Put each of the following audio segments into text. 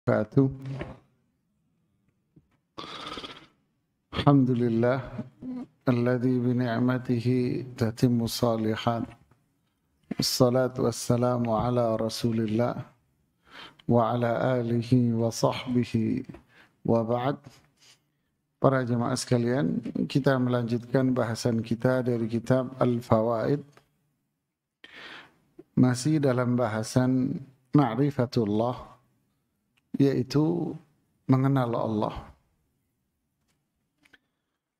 Wabarakatuh. Alhamdulillah alladzi bi ni'matihi tatimmu shalihat. Wassalatu wassalamu ala Rasulillah wa ala alihi wa sahbihi wa ba'd. Para jemaah sekalian, kita melanjutkan bahasan kita dari kitab Al-Fawaid. Masih dalam bahasan ma'rifatullah, yaitu mengenal Allah.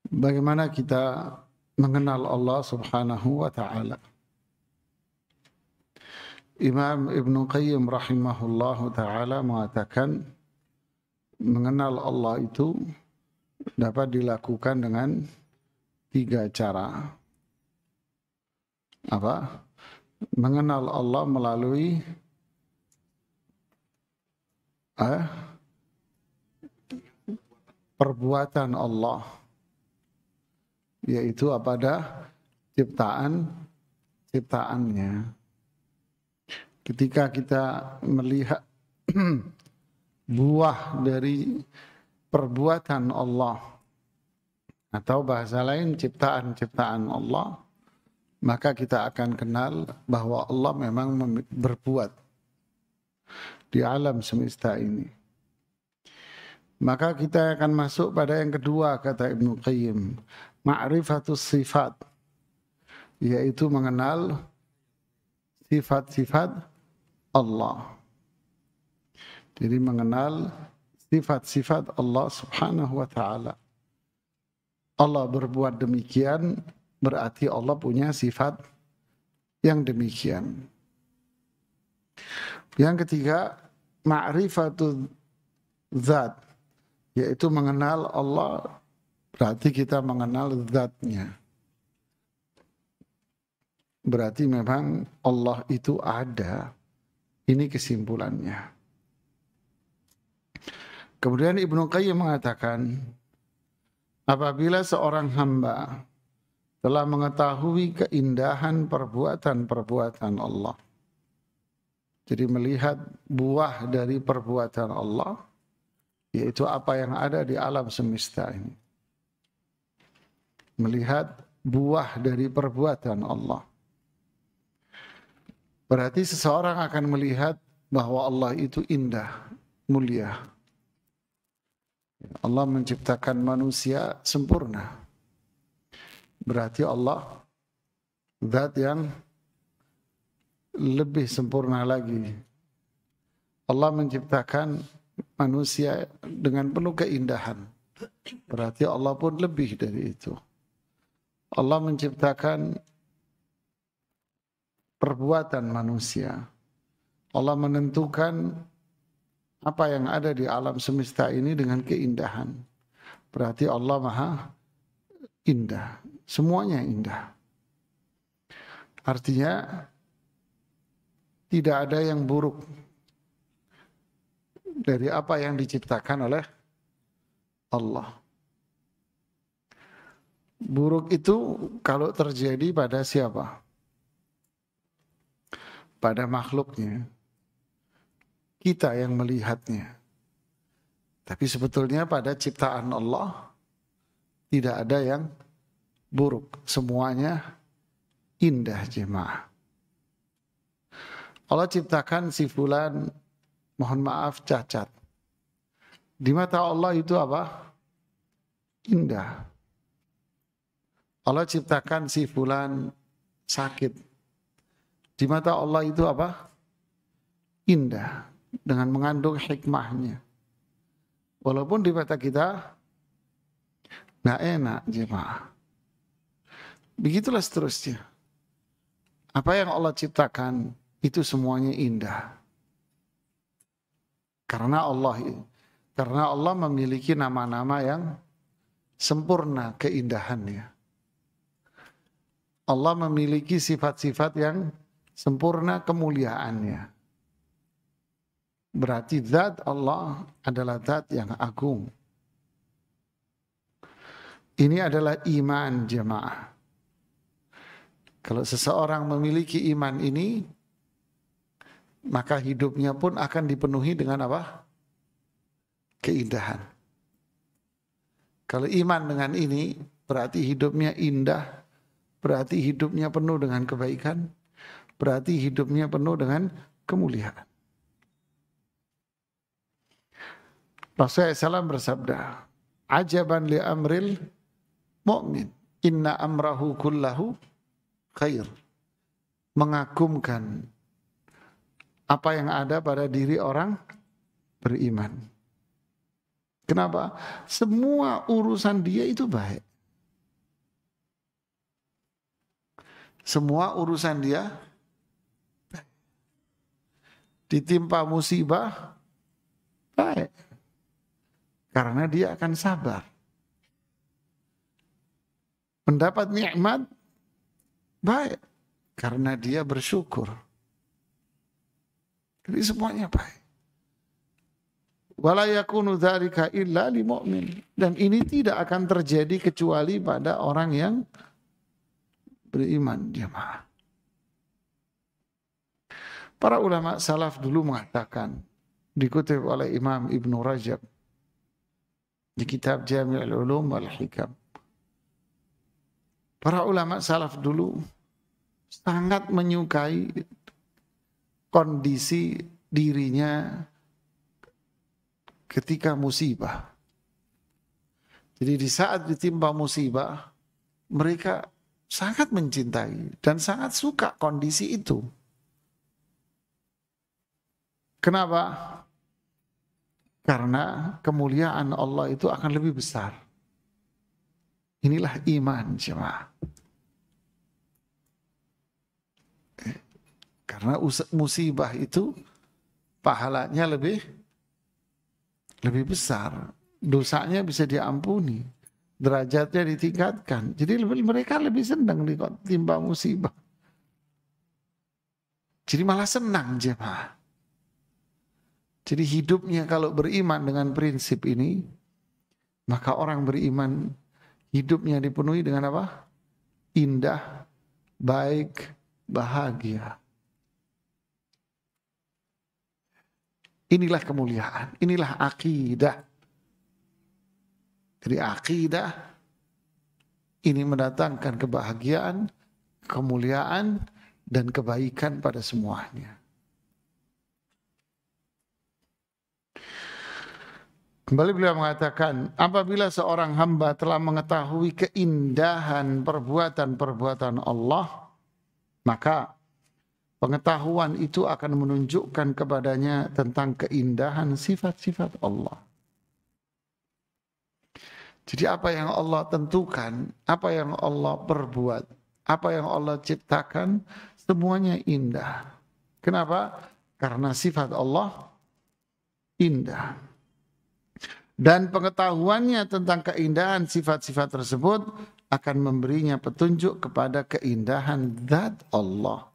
Bagaimana kita mengenal Allah subhanahu wa ta'ala. Imam Ibn Qayyim rahimahullahu ta'ala mengatakan, mengenal Allah itu dapat dilakukan dengan 3 cara. Apa? Mengenal Allah melalui perbuatan Allah, yaitu pada ciptaannya. Ketika kita melihat buah dari perbuatan Allah, atau bahasa lain ciptaan Allah, maka kita akan kenal bahwa Allah memang berbuat di alam semesta ini. Maka kita akan masuk pada yang kedua, kata Ibnu Qayyim, ma'rifatus sifat, yaitu mengenal sifat-sifat Allah. Jadi mengenal sifat-sifat Allah subhanahu wa ta'ala. Allah berbuat demikian, berarti Allah punya sifat yang demikian. Yang ketiga, ma'rifatul zat, yaitu mengenal Allah, berarti kita mengenal zatnya. Berarti memang Allah itu ada. Ini kesimpulannya. Kemudian Ibnu Qayyim mengatakan, apabila seorang hamba telah mengetahui keindahan perbuatan-perbuatan Allah, jadi melihat buah dari perbuatan Allah, yaitu apa yang ada di alam semesta ini. Melihat buah dari perbuatan Allah. Berarti seseorang akan melihat bahwa Allah itu indah, mulia. Allah menciptakan manusia sempurna. Berarti Allah zat yang lebih sempurna lagi. Allah menciptakan manusia dengan penuh keindahan. Berarti Allah pun lebih dari itu. Allah menciptakan perbuatan manusia. Allah menentukan apa yang ada di alam semesta ini dengan keindahan. Berarti Allah maha indah. Semuanya indah. Artinya tidak ada yang buruk dari apa yang diciptakan oleh Allah. Buruk itu kalau terjadi pada siapa? Pada makhluknya. Kita yang melihatnya. Tapi sebetulnya pada ciptaan Allah tidak ada yang buruk. Semuanya indah, jemaah. Allah ciptakan si fulan, mohon maaf, cacat. Di mata Allah itu apa? Indah. Allah ciptakan si fulan sakit. Di mata Allah itu apa? Indah. Dengan mengandung hikmahnya. Walaupun di mata kita nggak enak, jemaah. Begitulah seterusnya. Apa yang Allah ciptakan itu semuanya indah. Karena Allah memiliki nama-nama yang sempurna keindahannya. Allah memiliki sifat-sifat yang sempurna kemuliaannya. Berarti zat Allah adalah zat yang agung. Ini adalah iman, jemaah. Kalau seseorang memiliki iman ini, maka hidupnya pun akan dipenuhi dengan apa? keindahan. Kalau iman dengan ini berarti hidupnya indah, berarti hidupnya penuh dengan kebaikan, berarti hidupnya penuh dengan kemuliaan. Rasulullah SAW bersabda, ajaban li amril mu'min, inna amrahu kullahu khair. Mengagumkan apa yang ada pada diri orang beriman. Kenapa? Semua urusan dia itu baik. Semua urusan dia baik. Ditimpa musibah baik. Karena dia akan sabar. Mendapat nikmat baik. Karena dia bersyukur. Jadi semuanya baik. Wala yakunu dzalika illa lil mu'min. Dan ini tidak akan terjadi kecuali pada orang yang beriman, jemaah. Para ulama salaf dulu mengatakan, dikutip oleh Imam Ibnu Rajab di kitab Jami'ul Ulum wal Hikam. Para ulama salaf dulu sangat menyukai kondisi dirinya ketika musibah. Jadi di saat ditimpa musibah, mereka sangat mencintai dan sangat suka kondisi itu. Kenapa? Karena kemuliaan Allah itu akan lebih besar. Inilah iman, jemaah. Karena musibah itu pahalanya lebih besar. Dosanya bisa diampuni. Derajatnya ditingkatkan. Jadi mereka lebih senang ditimpa musibah. Jadi malah senang jemaah. Jadi hidupnya kalau beriman dengan prinsip ini, maka orang beriman hidupnya dipenuhi dengan apa? Indah, baik, bahagia. Inilah kemuliaan, inilah akidah. Jadi akidah ini mendatangkan kebahagiaan, kemuliaan, dan kebaikan pada semuanya. Kembali beliau mengatakan, apabila seorang hamba telah mengetahui keindahan perbuatan-perbuatan Allah, maka pengetahuan itu akan menunjukkan kepadanya tentang keindahan sifat-sifat Allah. Jadi apa yang Allah tentukan, apa yang Allah perbuat, apa yang Allah ciptakan, semuanya indah. Kenapa? Karena sifat Allah indah. Dan pengetahuannya tentang keindahan sifat-sifat tersebut akan memberinya petunjuk kepada keindahan zat Allah.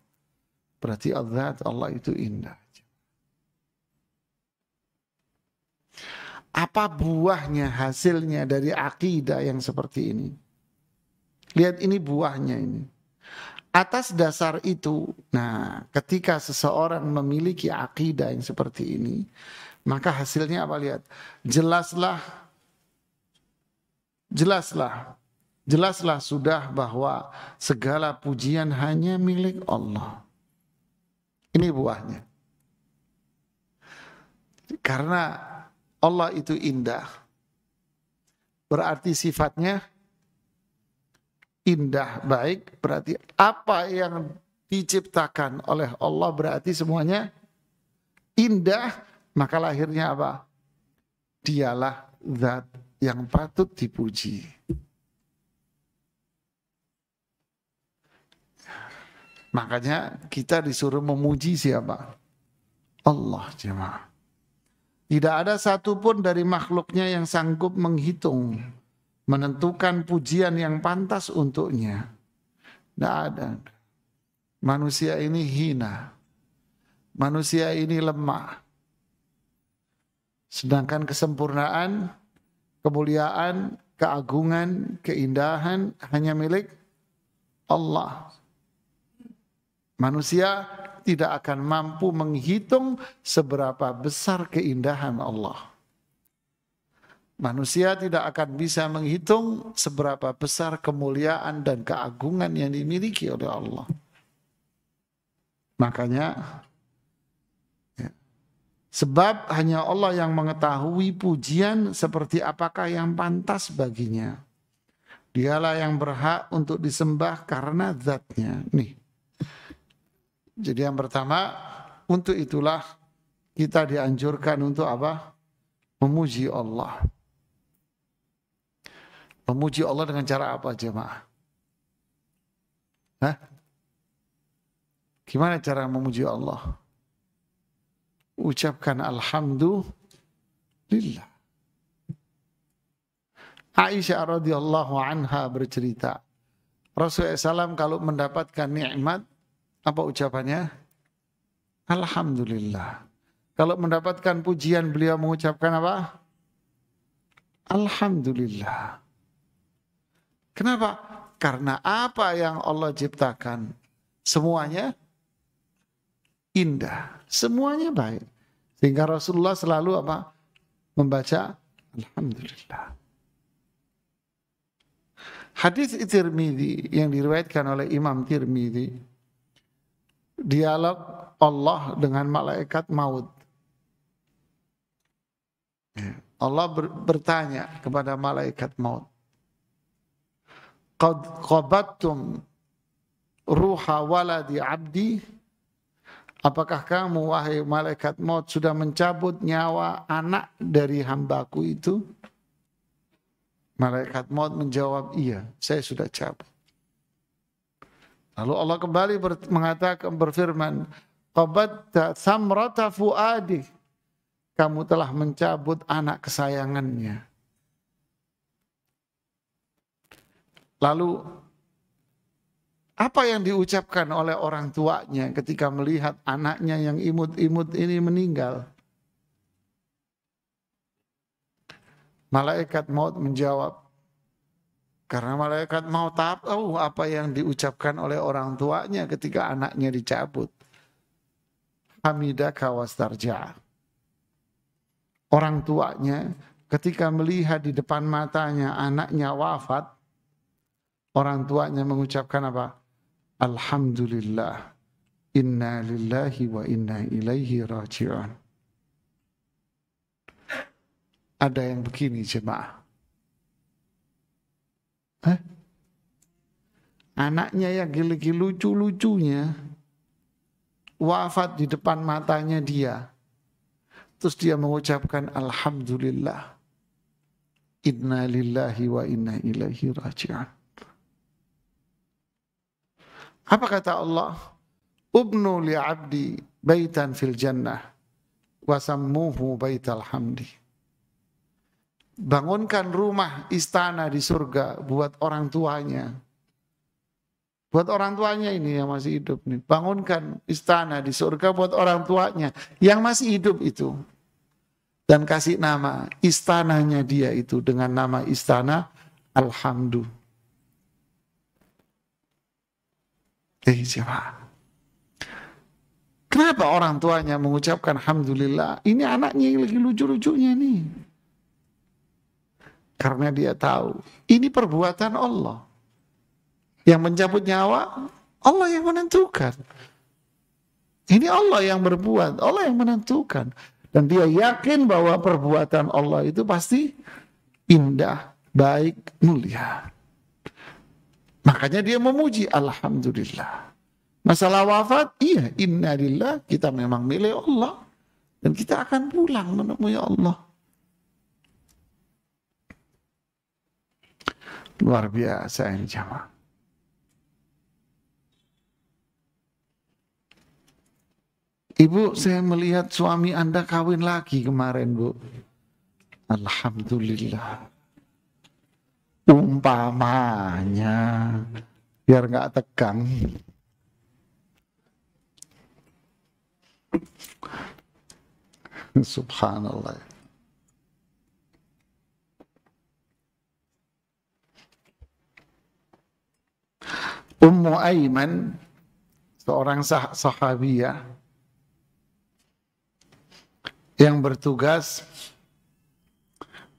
Berarti zat Allah itu indah. Apa buahnya, hasilnya dari akidah yang seperti ini? Lihat ini buahnya ini. Atas dasar itu, nah ketika seseorang memiliki akidah yang seperti ini, maka hasilnya apa? Lihat, jelaslah sudah bahwa segala pujian hanya milik Allah. Ini buahnya. Karena Allah itu indah, berarti sifatnya indah, baik, berarti apa yang diciptakan oleh Allah berarti semuanya indah, maka lahirnya apa? Dialah zat yang patut dipuji. Makanya kita disuruh memuji siapa? Allah, jemaah. Tidak ada satupun dari makhluknya yang sanggup menghitung, menentukan pujian yang pantas untuknya. Tidak ada. Manusia ini hina. Manusia ini lemah. Sedangkan kesempurnaan, kemuliaan, keagungan, keindahan hanya milik Allah. Manusia tidak akan mampu menghitung seberapa besar keindahan Allah. Manusia tidak akan bisa menghitung seberapa besar kemuliaan dan keagungan yang dimiliki oleh Allah. Makanya, ya, sebab hanya Allah yang mengetahui pujian seperti apakah yang pantas baginya. Dialah yang berhak untuk disembah karena zatnya. Nih. Jadi yang pertama, untuk itulah kita dianjurkan untuk apa? Memuji Allah. Memuji Allah dengan cara apa, jemaah? Hah? Gimana cara memuji Allah? Ucapkan alhamdulillah. Aisyah radhiyallahu anha bercerita, Rasulullah SAW kalau mendapatkan nikmat, apa ucapannya? Alhamdulillah. Kalau mendapatkan pujian, beliau mengucapkan apa? Alhamdulillah. Kenapa? Karena apa yang Allah ciptakan semuanya indah, semuanya baik. Sehingga Rasulullah selalu apa? Membaca alhamdulillah. Hadis Tirmidzi yang diriwayatkan oleh Imam Tirmidzi, dialog Allah dengan malaikat maut. Allah bertanya kepada malaikat maut, qad qabattum ruha waladi abdi, apakah kamu wahai malaikat maut sudah mencabut nyawa anak dari hambaku itu? Malaikat maut menjawab, iya, saya sudah cabut. Lalu Allah kembali mengatakan, berfirman, qabatta samrata fuadi, kamu telah mencabut anak kesayangannya. Lalu apa yang diucapkan oleh orang tuanya ketika melihat anaknya yang imut-imut ini meninggal? Malaikat maut menjawab, karena malaikat maut tahu apa yang diucapkan oleh orang tuanya ketika anaknya dicabut. Hamidaka wastarja. Orang tuanya ketika melihat di depan matanya anaknya wafat, orang tuanya mengucapkan apa? Alhamdulillah, inna lillahi wa inna ilaihi raji'un. Ada yang begini jemaah. Anaknya yang gili-gili lucu-lucunya wafat di depan matanya dia. Terus dia mengucapkan alhamdulillah, inna lillahi wa inna ilaihi raji'un. Apa kata Allah? Ubnu li'abdi baitan fil jannah wasammuhu baital hamdi. Bangunkan rumah istana di surga buat orang tuanya. Buat orang tuanya ini yang masih hidup nih. Bangunkan istana di surga buat orang tuanya yang masih hidup itu. Dan kasih nama istananya dia itu dengan nama istana Alhamdulillah. Siapa? Kenapa orang tuanya mengucapkan Alhamdulillah? Ini anaknya yang lagi lucu-lucunya nih. Karena dia tahu ini perbuatan Allah. Yang mencabut nyawa, Allah yang menentukan. Ini Allah yang berbuat, Allah yang menentukan. Dan dia yakin bahwa perbuatan Allah itu pasti indah, baik, mulia. Makanya dia memuji alhamdulillah. Masalah wafat, iya, innalillah, kita memang milik Allah. Dan kita akan pulang menemui Allah. Luar biasa ini jamaah. Ibu, saya melihat suami Anda kawin lagi kemarin, Bu. Alhamdulillah. Umpamanya, biar nggak tegang. Subhanallah. Ummu Aiman, seorang sahabiyah yang bertugas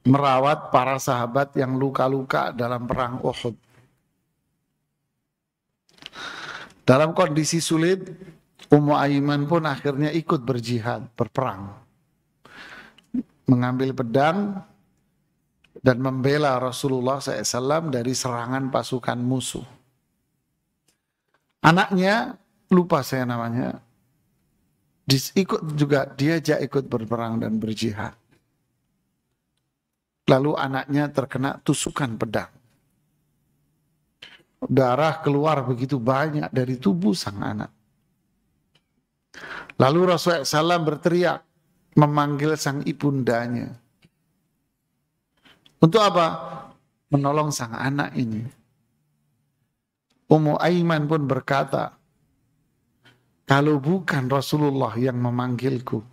merawat para sahabat yang luka-luka dalam perang Uhud. Dalam kondisi sulit, Ummu Aiman pun akhirnya ikut berjihad, berperang. Mengambil pedang dan membela Rasulullah SAW dari serangan pasukan musuh. Anaknya, lupa saya namanya, diajak ikut berperang dan berjihad. Lalu anaknya terkena tusukan pedang. Darah keluar begitu banyak dari tubuh sang anak. Lalu Rasulullah SAW berteriak, memanggil sang ibundanya. Untuk apa? Menolong sang anak ini. Ummu Aiman pun berkata, kalau bukan Rasulullah yang memanggilku,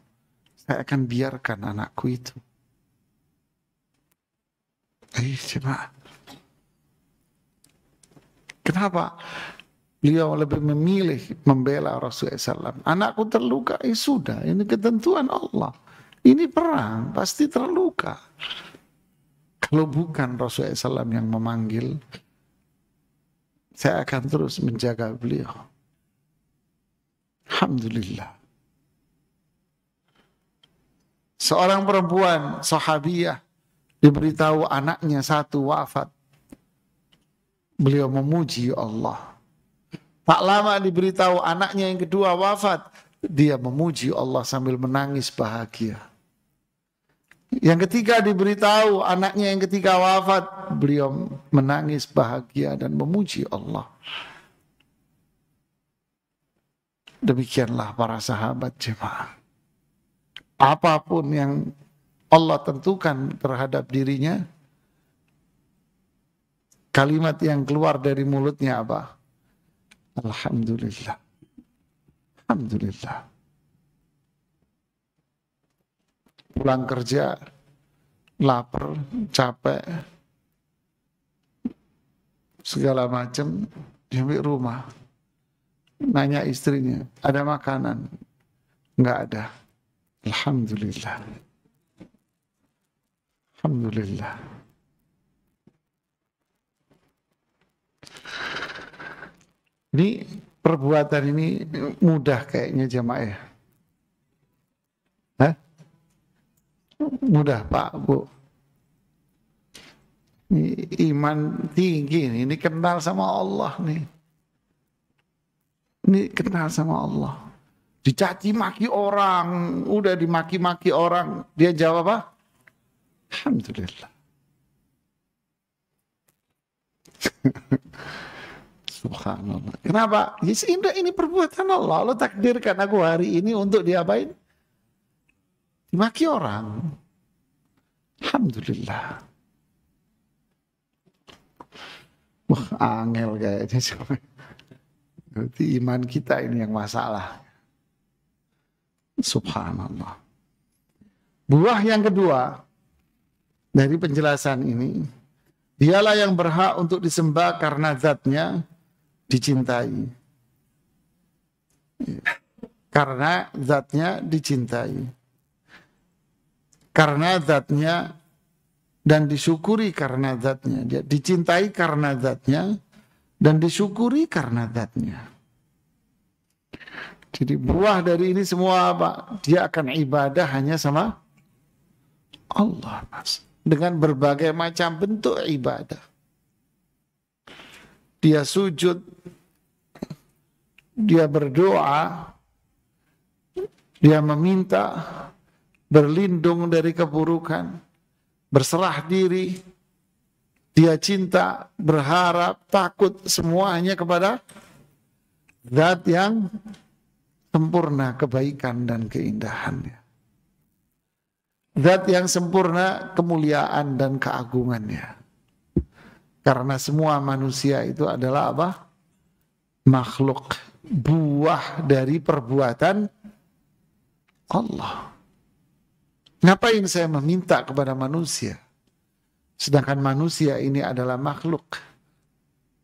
saya akan biarkan anakku itu. Jemaah. Kenapa? Beliau lebih memilih membela Rasulullah SAW. Anakku terluka, sudah, ini ketentuan Allah. Ini perang, pasti terluka. Kalau bukan Rasulullah SAW yang memanggil, saya akan terus menjaga beliau. Alhamdulillah. Seorang perempuan sahabiyah diberitahu anaknya satu wafat. Beliau memuji Allah. Tak lama diberitahu anaknya yang kedua wafat. Dia memuji Allah sambil menangis bahagia. Yang ketiga diberitahu anaknya yang ketiga wafat. Beliau menangis bahagia dan memuji Allah. Demikianlah para sahabat jemaah. Apapun yang Allah tentukan terhadap dirinya, kalimat yang keluar dari mulutnya apa? Alhamdulillah. Alhamdulillah. Pulang kerja, lapar, capek, segala macam, sampai rumah. Nanya istrinya, ada makanan? Enggak ada. Alhamdulillah. Alhamdulillah. Ini perbuatan ini mudah kayaknya jamaah ya. Hah? Mudah Pak, Bu. Ini iman tinggi nih. Ini kenal sama Allah nih. Ini kenal sama Allah. Dicaci maki orang, udah dimaki-maki orang, dia jawab apa? Alhamdulillah. Subhanallah. Kenapa? Ya ini perbuatan Allah. Allah takdirkan aku hari ini untuk diapain? Dimaki orang. Alhamdulillah. Wah, angel kayaknya. Berarti iman kita ini yang masalah. Subhanallah. Buah yang kedua dari penjelasan ini, dialah yang berhak untuk disembah karena zatnya dicintai. Karena zatnya dicintai. Karena zatnya dan disyukuri karena zatnya. Dia dicintai karena zatnya dan disyukuri karena zatnya. Jadi buah dari ini semua apa? Dia akan ibadah hanya sama Allah, Mas. Dengan berbagai macam bentuk ibadah. Dia sujud, dia berdoa, dia meminta, berlindung dari keburukan, berserah diri, dia cinta, berharap, takut, semuanya kepada zat yang sempurna kebaikan dan keindahannya. Zat yang sempurna kemuliaan dan keagungannya. Karena semua manusia itu adalah apa? Makhluk, buah dari perbuatan Allah. Ngapain saya meminta kepada manusia? Sedangkan manusia ini adalah makhluk.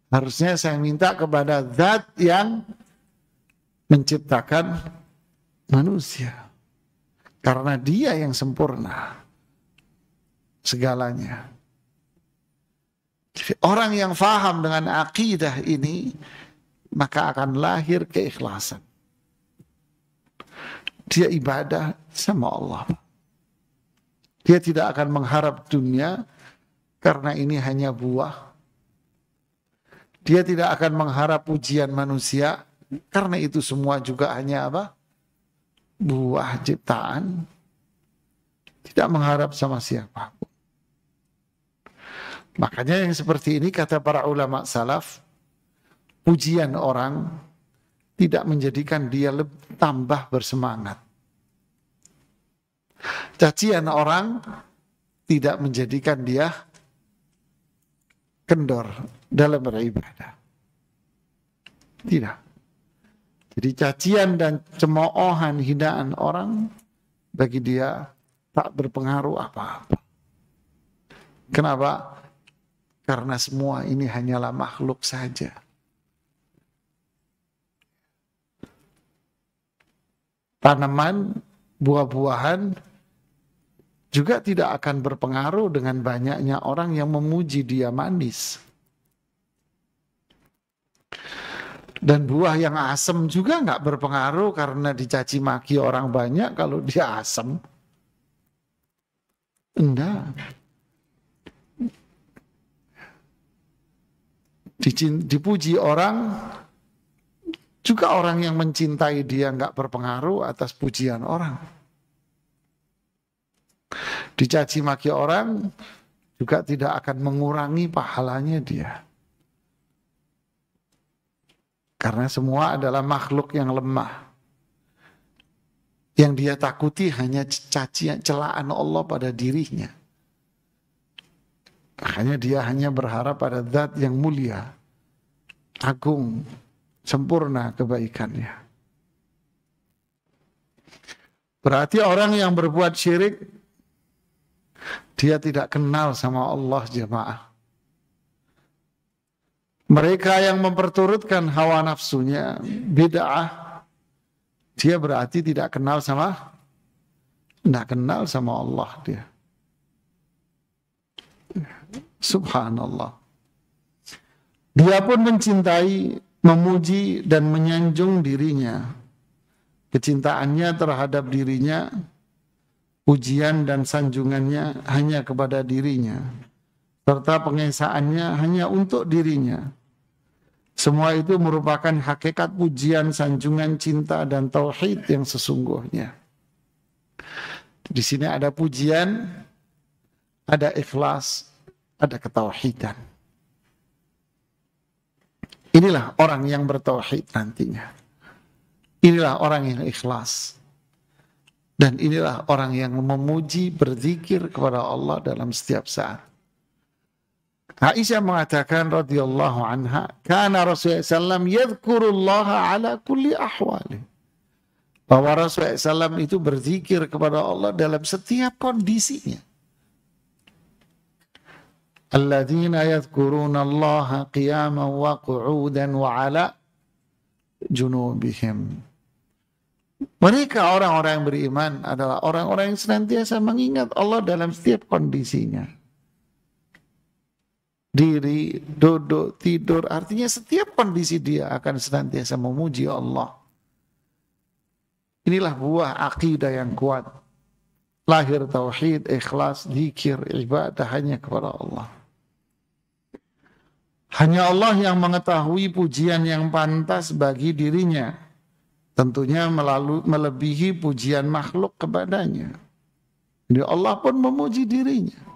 Harusnya saya minta kepada zat yang menciptakan manusia. Karena dia yang sempurna. segalanya. Jadi orang yang faham dengan akidah ini, maka akan lahir keikhlasan. Dia ibadah sama Allah. Dia tidak akan mengharap dunia karena ini hanya buah. Dia tidak akan mengharap pujian manusia karena itu semua juga hanya apa? Buah ciptaan. Tidak mengharap sama siapapun. Makanya yang seperti ini kata para ulama salaf, pujian orang tidak menjadikan dia tambah bersemangat. Cacian orang tidak menjadikan dia kendor dalam beribadah. Tidak. Jadi cacian dan cemoohan, hinaan orang bagi dia tak berpengaruh apa-apa. Kenapa? Karena semua ini hanyalah makhluk saja. Tanaman, buah-buahan juga tidak akan berpengaruh dengan banyaknya orang yang memuji dia manis. Dan buah yang asam juga nggak berpengaruh karena dicaci maki orang banyak kalau dia asam. Enggak. Dipuji orang, juga orang yang mencintai dia nggak berpengaruh atas pujian orang. Dicaci maki orang juga tidak akan mengurangi pahalanya dia. Karena semua adalah makhluk yang lemah. Yang dia takuti hanya cacian, celaan Allah pada dirinya. Makanya dia hanya berharap pada zat yang mulia, agung, sempurna kebaikannya. Berarti orang yang berbuat syirik, dia tidak kenal sama Allah jemaah. Mereka yang memperturutkan hawa nafsunya, bid'ah, dia berarti tidak kenal sama Allah dia. Subhanallah. Dia pun mencintai, memuji dan menyanjung dirinya. Kecintaannya terhadap dirinya, pujian dan sanjungannya hanya kepada dirinya, serta pengesaannya hanya untuk dirinya. Semua itu merupakan hakikat pujian, sanjungan, cinta dan tauhid yang sesungguhnya. Di sini ada pujian, ada ikhlas, ada ketauhidan. Inilah orang yang bertauhid nantinya. Inilah orang yang ikhlas. Dan inilah orang yang memuji, berzikir kepada Allah dalam setiap saat. Aisyah mengatakan radhiyallahu anha, kana Rasulullah SAW yadhkurullaha ala kulli ahwali. Bahwa Rasulullah SAW itu berzikir kepada Allah dalam setiap kondisinya. Alladzina yadhkuruna Allaha qiyaman wa qu'udan wa ala junubihim. Mereka orang-orang yang beriman adalah orang-orang yang senantiasa mengingat Allah dalam setiap kondisinya. Diri, duduk, tidur, artinya setiap kondisi dia akan senantiasa memuji Allah. Inilah buah akidah yang kuat. Lahir tauhid, ikhlas, zikir, ibadah hanya kepada Allah. Hanya Allah yang mengetahui pujian yang pantas bagi dirinya. Tentunya melebihi pujian makhluk kepadanya. Jadi Allah pun memuji dirinya.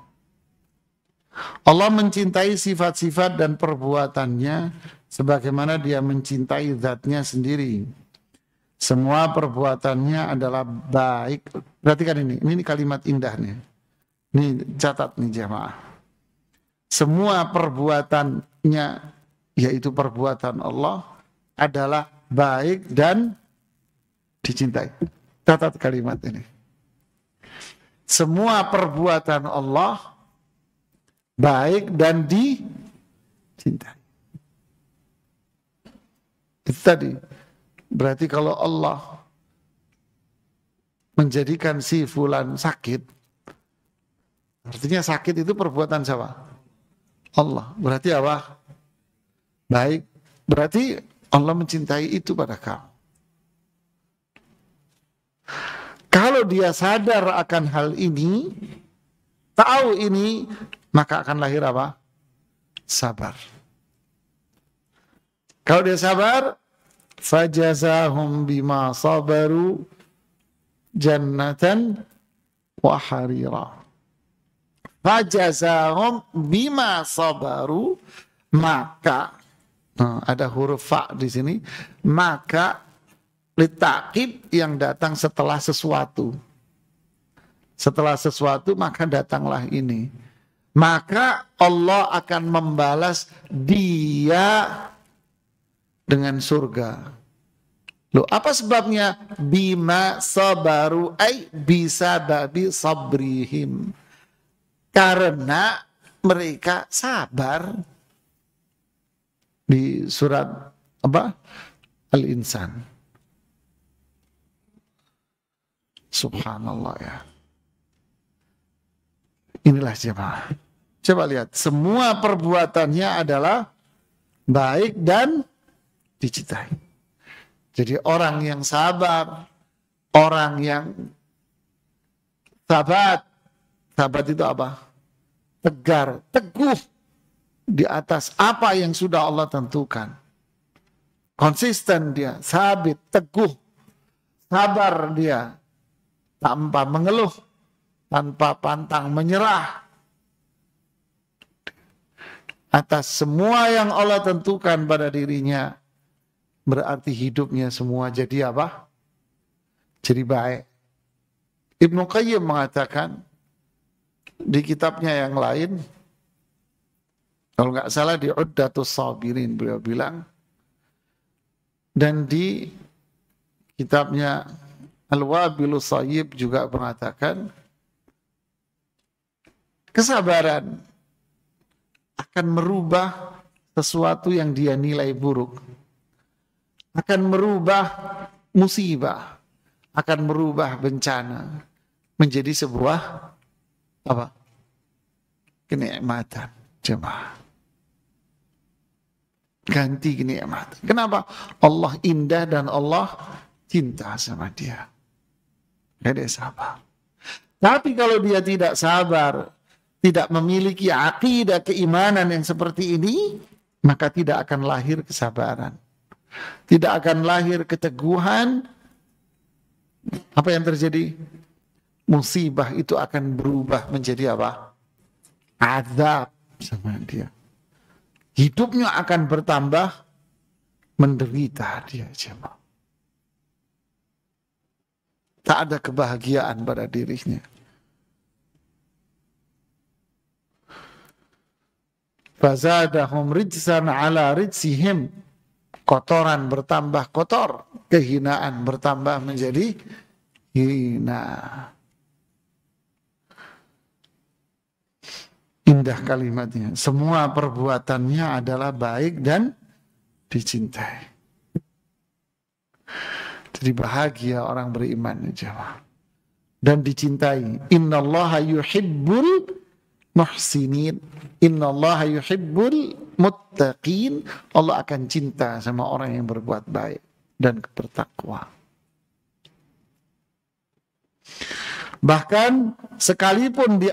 Allah mencintai sifat-sifat dan perbuatannya sebagaimana dia mencintai zatnya sendiri. Semua perbuatannya adalah baik. Perhatikan ini kalimat indahnya. Ini catat nih jemaah. Semua perbuatannya, yaitu perbuatan Allah, adalah baik dan dicintai. Catat kalimat ini. Semua perbuatan Allah baik dan dicintai. Itu tadi. Berarti kalau Allah menjadikan si fulan sakit, Artinya sakit itu perbuatan siapa? Allah. Berarti apa? Baik. Berarti Allah mencintai itu pada kamu. Kalau dia sadar akan hal ini, tahu ini, maka akan lahir apa? Sabar. Kalau dia sabar, fajazahum bima sabaru jannatan wa harira. Fajazahum bima sabaru, maka ada huruf fa di sini, maka litakib yang datang setelah sesuatu. Setelah sesuatu maka datanglah ini. Maka Allah akan membalas dia dengan surga. Loh, apa sebabnya? Bima sabaru ay bisa babi sabrihim. Karena mereka sabar. Di surat apa? Al-Insan. Subhanallah ya. Inilah jemaah. Coba lihat, semua perbuatannya adalah baik dan dicintai. Jadi orang yang sabar, orang yang sabat itu apa? Tegar, teguh di atas apa yang sudah Allah tentukan. Konsisten dia, sabit, teguh, sabar dia. Tanpa mengeluh, tanpa pantang menyerah atas semua yang Allah tentukan pada dirinya, berarti hidupnya semua jadi apa? Jadi baik. Ibnu Qayyim mengatakan di kitabnya yang lain, kalau nggak salah di Uddatus Sabirin, beliau bilang, dan di kitabnya Al-Wabilus Sayyib juga mengatakan kesabaran akan merubah sesuatu yang dia nilai buruk, akan merubah musibah, akan merubah bencana menjadi sebuah apa? Kenikmatan. Jemaah, ganti kenikmatan. Kenapa? Allah indah dan Allah cinta sama dia. Dia sabar. Tapi kalau dia tidak sabar, tidak memiliki akidah keimanan yang seperti ini, maka tidak akan lahir kesabaran. Tidak akan lahir keteguhan. Apa yang terjadi? Musibah itu akan berubah menjadi apa? Azab sama dia. Hidupnya akan bertambah menderita dia, jemaah. Tak ada kebahagiaan pada dirinya. Fazadahum rijsan ala rijsihim. Kotoran bertambah kotor, kehinaan bertambah menjadi hina. Indah kalimatnya. Semua perbuatannya adalah baik dan dicintai. Jadi bahagia orang beriman, jemaah. Dan dicintai. Innallaha yuhibbul muhsinin. Innallaha yuhibbul muttaqin. Allah akan cinta sama orang yang berbuat baik dan bertakwa. Bahkan sekalipun di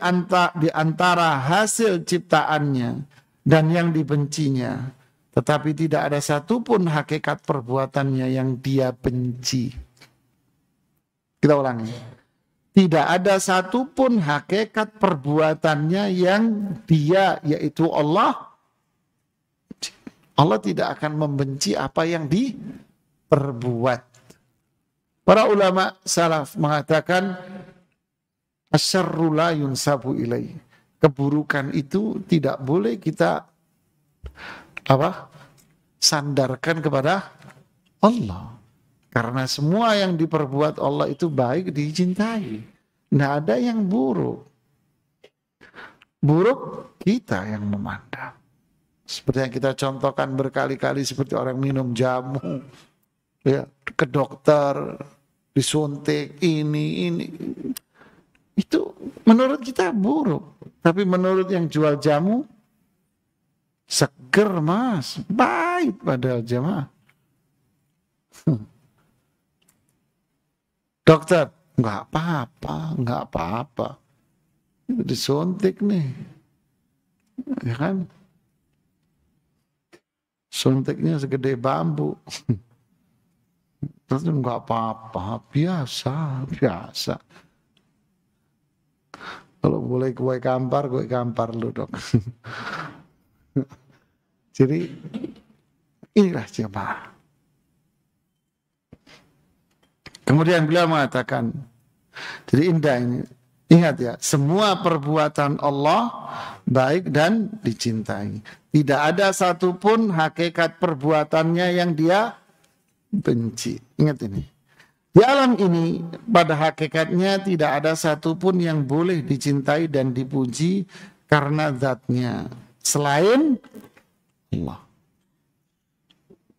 antara hasil ciptaannya dan yang dibencinya, tetapi tidak ada satupun hakikat perbuatannya yang dia benci. Kita ulangi. Tidak ada satupun hakikat perbuatannya yang dia, yaitu Allah tidak akan membenci apa yang diperbuat. Para ulama salaf mengatakan, asyarru la yunsabu ilaih. Keburukan itu tidak boleh kita sandarkan kepada Allah. Karena semua yang diperbuat Allah itu baik, dicintai. Tidak ada yang buruk. Buruk kita yang memandang. Seperti yang kita contohkan berkali-kali, seperti orang minum jamu, ya, ke dokter, disuntik, ini. Itu menurut kita buruk. Tapi menurut yang jual jamu, seger mas, baik padahal jamaah. Dokter, nggak apa-apa. Itu disuntik nih. Ya kan? Suntiknya segede bambu. Terus nggak apa-apa, biasa. Kalau boleh gue gampar lu dok. Jadi inilah jemaah. Kemudian beliau mengatakan, jadi indah ini. Ingat ya, semua perbuatan Allah baik dan dicintai. Tidak ada satupun hakikat perbuatannya yang dia benci. Ingat ini. Di alam ini, pada hakikatnya tidak ada satupun yang boleh dicintai dan dipuji karena zatnya. Selain Allah.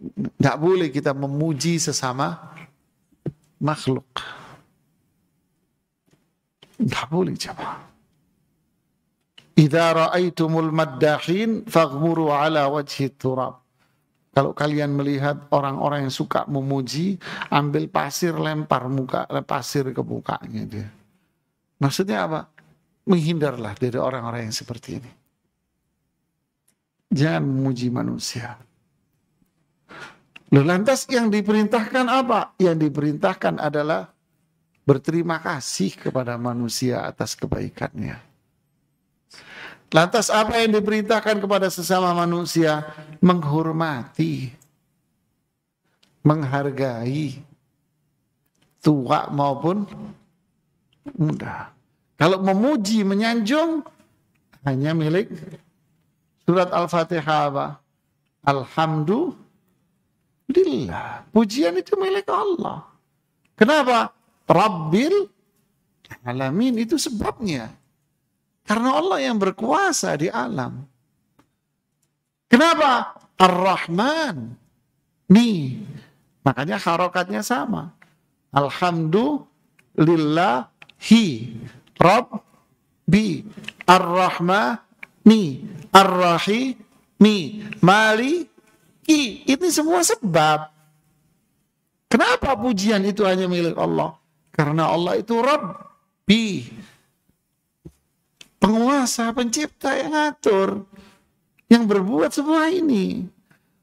Tidak boleh kita memuji sesama makhluk. Tidak boleh jemaah. Idza ra'aitumul maddahin faghmuru ala wajhi turab. Kalau kalian melihat orang-orang yang suka memuji, ambil pasir lempar pasir ke mukanya dia. Maksudnya apa? Menghindarlah dari orang-orang yang seperti ini. Jangan memuji manusia. Lantas yang diperintahkan apa? Yang diperintahkan adalah berterima kasih kepada manusia atas kebaikannya. Lantas apa yang diperintahkan kepada sesama manusia? Menghormati, menghargai, tua maupun muda. Kalau memuji, menyanjung, hanya milik surat Al-Fatihah apa? Alhamdulillah. Pujian itu milik Allah. Kenapa? Rabbil alamin, itu sebabnya. Karena Allah yang berkuasa di alam. Kenapa? Ar-Rahman. Nih, makanya harokatnya sama. Alhamdulillahi Rabbi Ar-Rahmani Ar-Rahimi Maliki. Ini semua sebab. Kenapa pujian itu hanya milik Allah? Karena Allah itu Rabbi, penguasa, pencipta, yang ngatur, yang berbuat semua ini.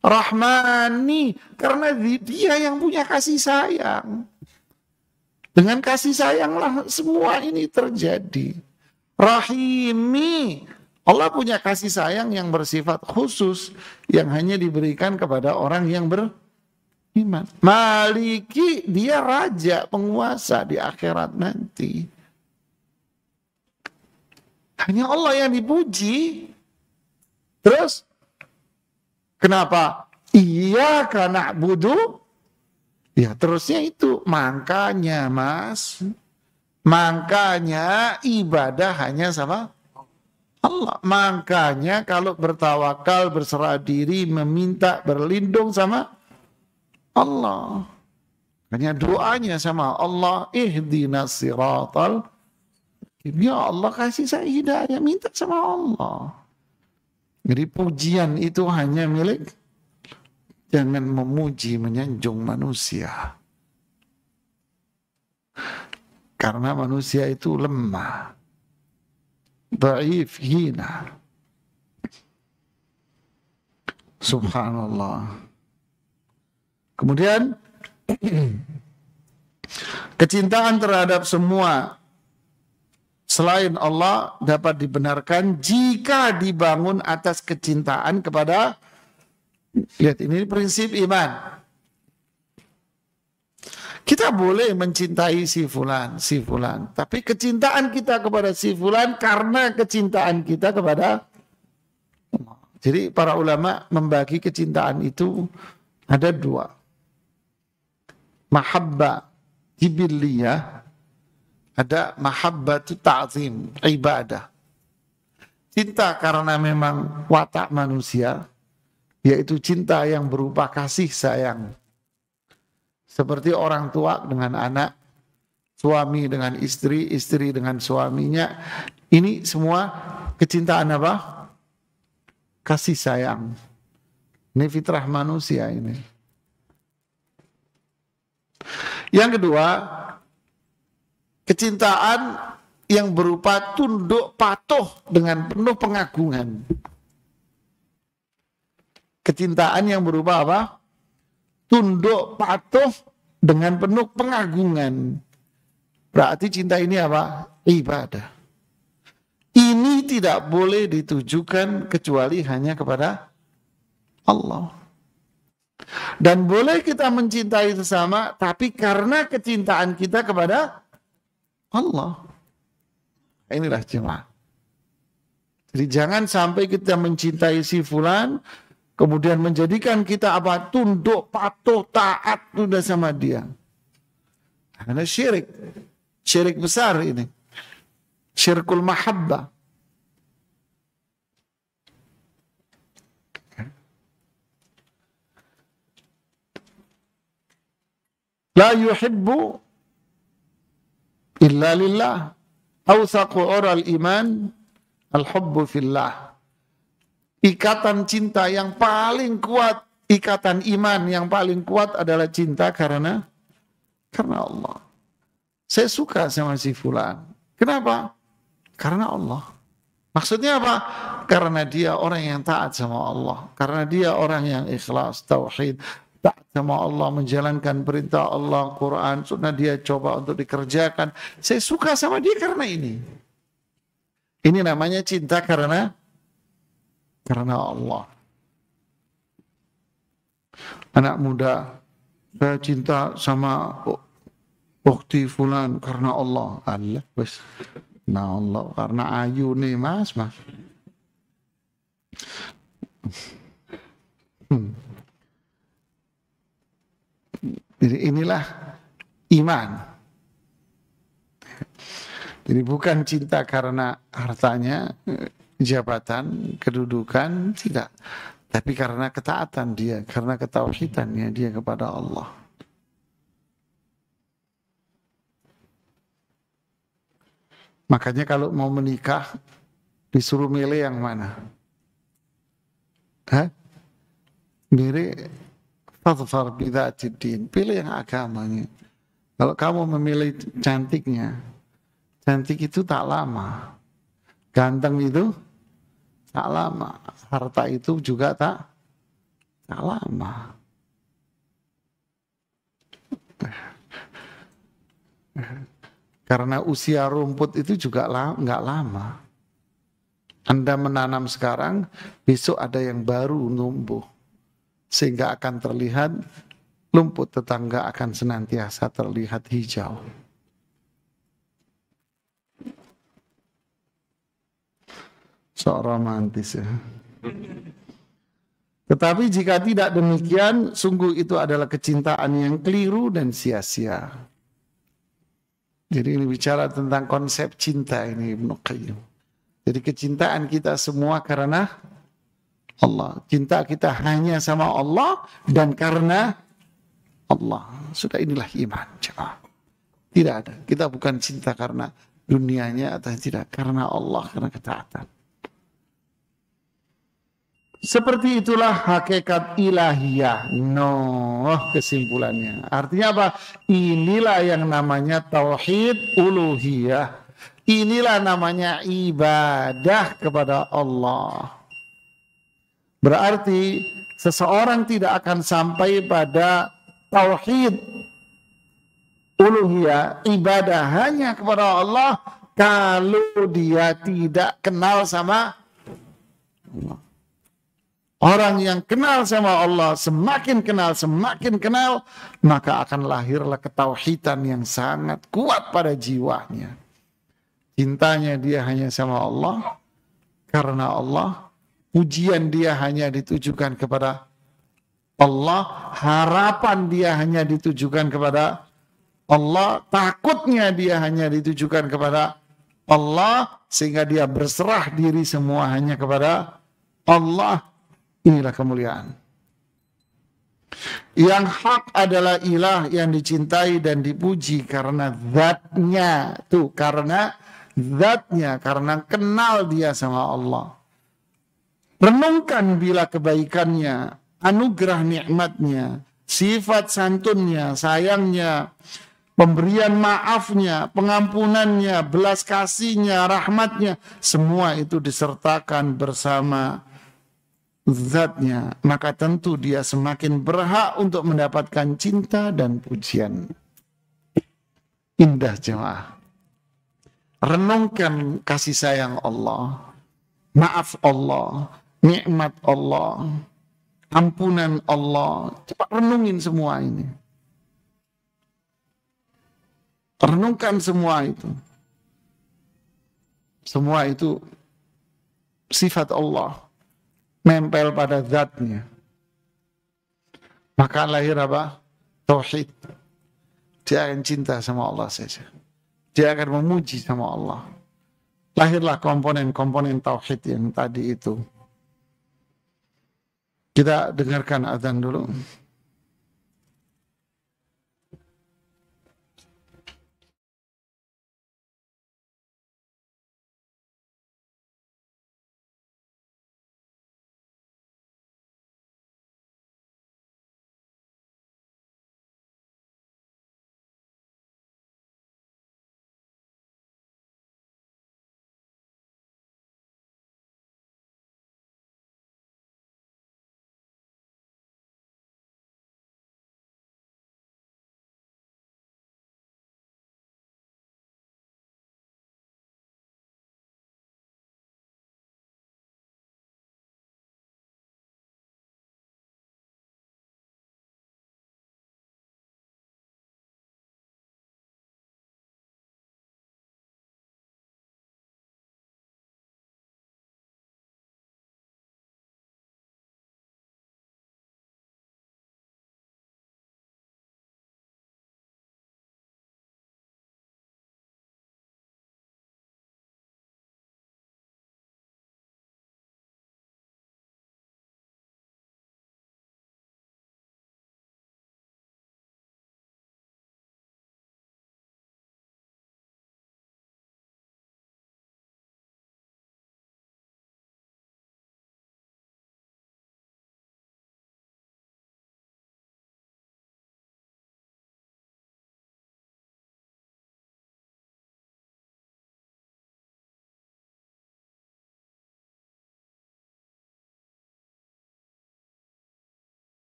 Rahmani, karena dia yang punya kasih sayang. Dengan kasih sayanglah semua ini terjadi. Rahimi, Allah punya kasih sayang yang bersifat khusus, yang hanya diberikan kepada orang yang beriman. Maliki, dia raja, penguasa di akhirat nanti. Hanya Allah yang dipuji. Terus kenapa? Iyyaka na'budu. Ya terusnya itu. Makanya mas, makanya ibadah hanya sama Allah. Makanya kalau bertawakal, berserah diri, meminta, berlindung sama Allah. Hanya doanya sama Allah, ihdinas siratal. Ya Allah, kasih saya hidayah, minta sama Allah. Jadi pujian itu hanya milik, jangan memuji, menyanjung manusia. Karena manusia itu lemah, dhaif, hina. Subhanallah. Kemudian kecintaan terhadap semua selain Allah dapat dibenarkan jika dibangun atas kecintaan kepada, lihat ini prinsip iman. Kita boleh mencintai si fulan, tapi kecintaan kita kepada si fulan karena kecintaan kita kepada Allah. Jadi para ulama membagi kecintaan itu ada dua. Mahabbah jibiliyah, ada mahabbah ta'zim, ibadah. Cinta karena memang watak manusia, yaitu cinta yang berupa kasih sayang. Seperti orang tua dengan anak, suami dengan istri, istri dengan suaminya. Ini semua kecintaan apa? Kasih sayang. Ini fitrah manusia ini. Yang kedua, kecintaan yang berupa tunduk patuh dengan penuh pengagungan. Kecintaan yang berupa apa? Tunduk patuh dengan penuh pengagungan. Berarti cinta ini apa? Ibadah. Ini tidak boleh ditujukan kecuali hanya kepada Allah. Dan boleh kita mencintai sesama, tapi karena kecintaan kita kepada Allah. Inilah jemaah. Jadi jangan sampai kita mencintai si fulan, kemudian menjadikan kita apa? Tunduk, patuh, taat sudah sama dia. Karena syirik. Syirik besar ini. Syirkul mahabbah. La yuhibbu illa lillah. Awsaqu ural iman al-hubbu fillah. Ikatan cinta yang paling kuat, ikatan iman yang paling kuat adalah cinta karena Allah. Saya suka sama si fulan. Kenapa? Karena Allah. Maksudnya apa? Karena dia orang yang taat sama Allah. Karena dia orang yang ikhlas, tauhid, taat sama Allah, menjalankan perintah Allah, Quran, sunnah dia coba untuk dikerjakan. Saya suka sama dia karena ini. Ini namanya cinta karena Allah. Anak muda, saya cinta sama ukti fulan karena Allah. Allah, wes. Nah Allah, karena ayu nih mas. Jadi inilah iman. Jadi bukan cinta karena hartanya, jabatan, kedudukan, tidak. Tapi karena ketaatan dia, karena ketauhidannya dia kepada Allah. Makanya kalau mau menikah, disuruh milih yang mana? Milih fadfar bidzatiddin, pilih yang agamanya. Kalau kamu memilih cantiknya, cantik itu tak lama. Ganteng itu tak lama. Harta itu juga tak lama. Karena usia rumput itu juga nggak lama. Anda menanam sekarang, besok ada yang baru numbuh. Sehingga akan terlihat lumput tetangga akan senantiasa terlihat hijau. Sok romantis ya. Tetapi jika tidak demikian, sungguh itu adalah kecintaan yang keliru dan sia-sia. Jadi ini bicara tentang konsep cinta ini Ibnu Qayyim. Jadi kecintaan kita semua karena Allah. Cinta kita hanya sama Allah dan karena Allah. Sudah inilah iman. Tidak ada. Kita bukan cinta karena dunianya atau tidak. Karena Allah, karena ketaatan. Seperti itulah hakikat ilahiyah. Kesimpulannya. Artinya apa? Inilah yang namanya tauhid uluhiyah. Inilah namanya ibadah kepada Allah. Berarti seseorang tidak akan sampai pada tauhid uluhiyah, ibadah hanya kepada Allah, kalau dia tidak kenal sama Allah. Orang yang kenal sama Allah, semakin kenal, maka akan lahirlah ketauhidan yang sangat kuat pada jiwanya. Cintanya dia hanya sama Allah, karena Allah. Pujian dia hanya ditujukan kepada Allah. Harapan dia hanya ditujukan kepada Allah. Takutnya dia hanya ditujukan kepada Allah. Sehingga dia berserah diri semua hanya kepada Allah. Inilah kemuliaan. Yang hak adalah ilah yang dicintai dan dipuji karena zatnya. Tuh, karena zatnya, karena kenal dia sama Allah. Renungkan bila kebaikannya, anugerah nikmatnya, sifat santunnya, sayangnya, pemberian maafnya, pengampunannya, belas kasihnya, rahmatnya, semua itu disertakan bersama zatnya, maka tentu dia semakin berhak untuk mendapatkan cinta dan pujian. Indah jemaah. Renungkan kasih sayang Allah, maaf Allah, nikmat Allah, ampunan Allah. Cepat renungin semua ini. Renungkan semua itu. Semua itu sifat Allah, nempel pada zatnya. Maka lahir apa? Tauhid. Dia akan cinta sama Allah saja. Dia akan memuji sama Allah. Lahirlah komponen-komponen tauhid yang tadi itu. Kita dengarkan azan dulu.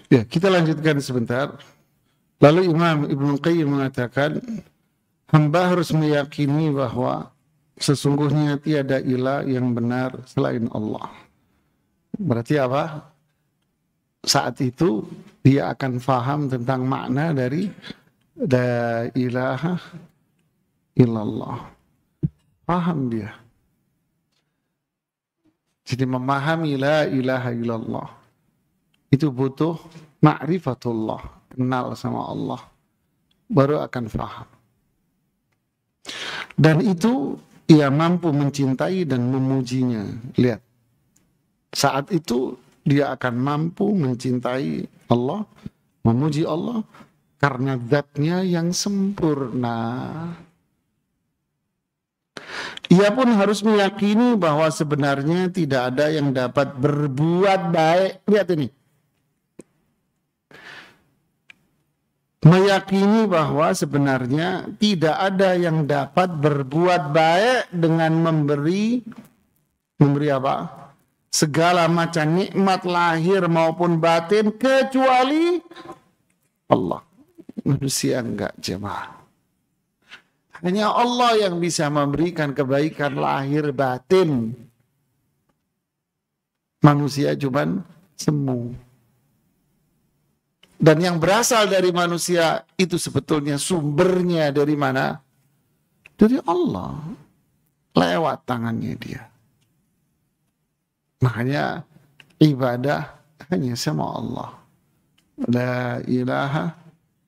Ya, kita lanjutkan sebentar. Lalu Imam Ibnu Qayyim mengatakan, hamba harus meyakini bahwa sesungguhnya tiada ilah yang benar selain Allah. Berarti apa? Saat itu dia akan faham tentang makna dari la ilaha illallah. Paham dia. Jadi memahami la ilaha illallah itu butuh ma'rifatullah, kenal sama Allah, baru akan faham. Dan itu ia mampu mencintai dan memujinya. Lihat, saat itu dia akan mampu mencintai Allah, memuji Allah karena zatnya yang sempurna. Ia pun harus meyakini bahwa sebenarnya tidak ada yang dapat berbuat baik. Lihat ini. Meyakini bahwa sebenarnya tidak ada yang dapat berbuat baik dengan memberi apa? Segala macam nikmat lahir maupun batin kecuali Allah. Manusia enggak, jemaah. Hanya Allah yang bisa memberikan kebaikan lahir batin. Manusia cuman semu. Dan yang berasal dari manusia itu sebetulnya sumbernya dari mana? Dari Allah. Lewat tangannya dia. Makanya ibadah hanya sama Allah. La ilaha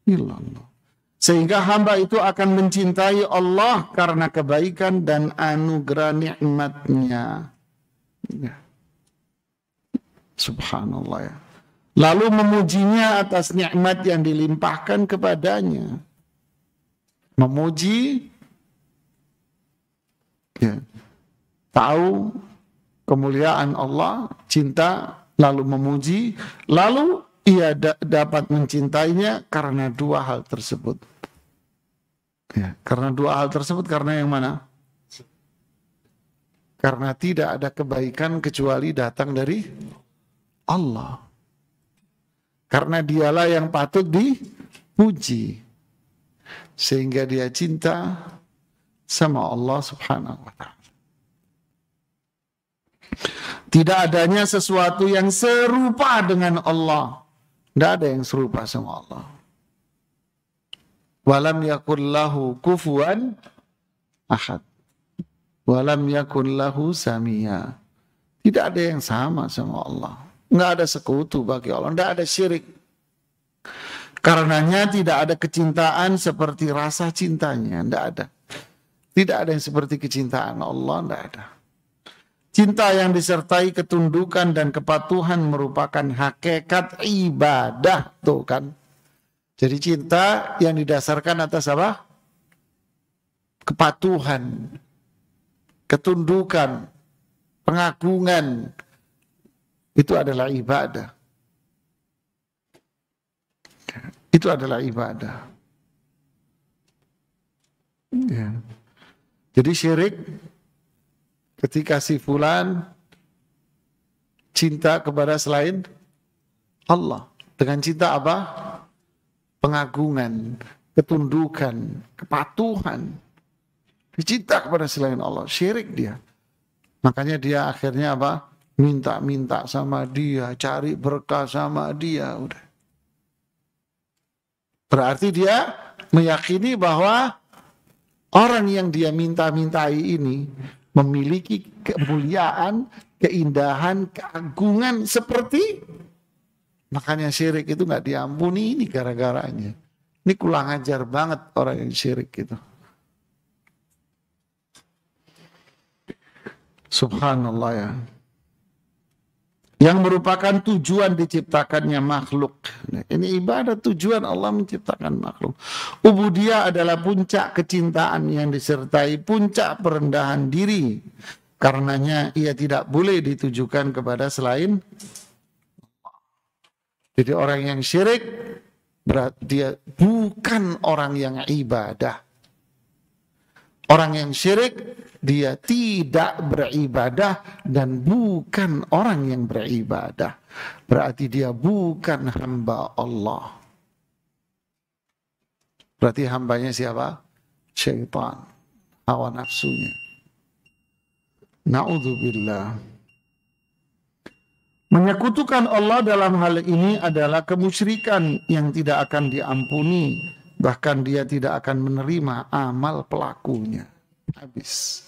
illallah. Sehingga hamba itu akan mencintai Allah karena kebaikan dan anugerah nikmatnya. Ya. Subhanallah ya. Lalu memujinya atas nikmat yang dilimpahkan kepadanya. Memuji, ya, tahu kemuliaan Allah, cinta, lalu memuji, lalu ia dapat mencintainya karena dua hal tersebut. Ya, karena dua hal tersebut, karena yang mana? Karena tidak ada kebaikan kecuali datang dari Allah. Karena dialah yang patut dipuji. Sehingga dia cinta sama Allah subhanahu wa ta'ala. Tidak adanya sesuatu yang serupa dengan Allah. Tidak ada yang serupa sama Allah. Walam yakun lahu kufuwan ahad. Walam yakun lahu samia. Tidak ada yang sama Allah. Nggak ada sekutu bagi Allah, nggak ada syirik. Karenanya tidak ada kecintaan seperti rasa cintanya, nggak ada. Tidak ada yang seperti kecintaan Allah, nggak ada. Cinta yang disertai ketundukan dan kepatuhan merupakan hakikat ibadah, tuh kan. Jadi cinta yang didasarkan atas apa? Kepatuhan, ketundukan, pengagungan. Itu adalah ibadah. Itu adalah ibadah. Ya. Jadi syirik ketika si fulan cinta kepada selain Allah. Dengan cinta apa? Pengagungan, ketundukan, kepatuhan. Dicinta kepada selain Allah. Syirik dia. Makanya dia akhirnya apa? Minta-minta sama dia, cari berkah sama dia, udah. Berarti dia meyakini bahwa orang yang dia minta-mintai ini memiliki kemuliaan, keindahan, keagungan seperti, makanya syirik itu nggak diampuni ini gara-garanya. Ini kurang ajar banget orang yang syirik itu. Subhanallah ya. Yang merupakan tujuan diciptakannya makhluk. Ini ibadah tujuan Allah menciptakan makhluk. Ubudiyah adalah puncak kecintaan yang disertai puncak perendahan diri. Karenanya ia tidak boleh ditujukan kepada selain Allah. Jadi orang yang syirik, dia bukan orang yang ibadah. Orang yang syirik, dia tidak beribadah dan bukan orang yang beribadah. Berarti dia bukan hamba Allah. Berarti hambanya siapa? Syaitan, hawa nafsunya. Na'udzubillah. Menyekutukan Allah dalam hal ini adalah kemusyrikan yang tidak akan diampuni. Bahkan dia tidak akan menerima amal pelakunya. Habis.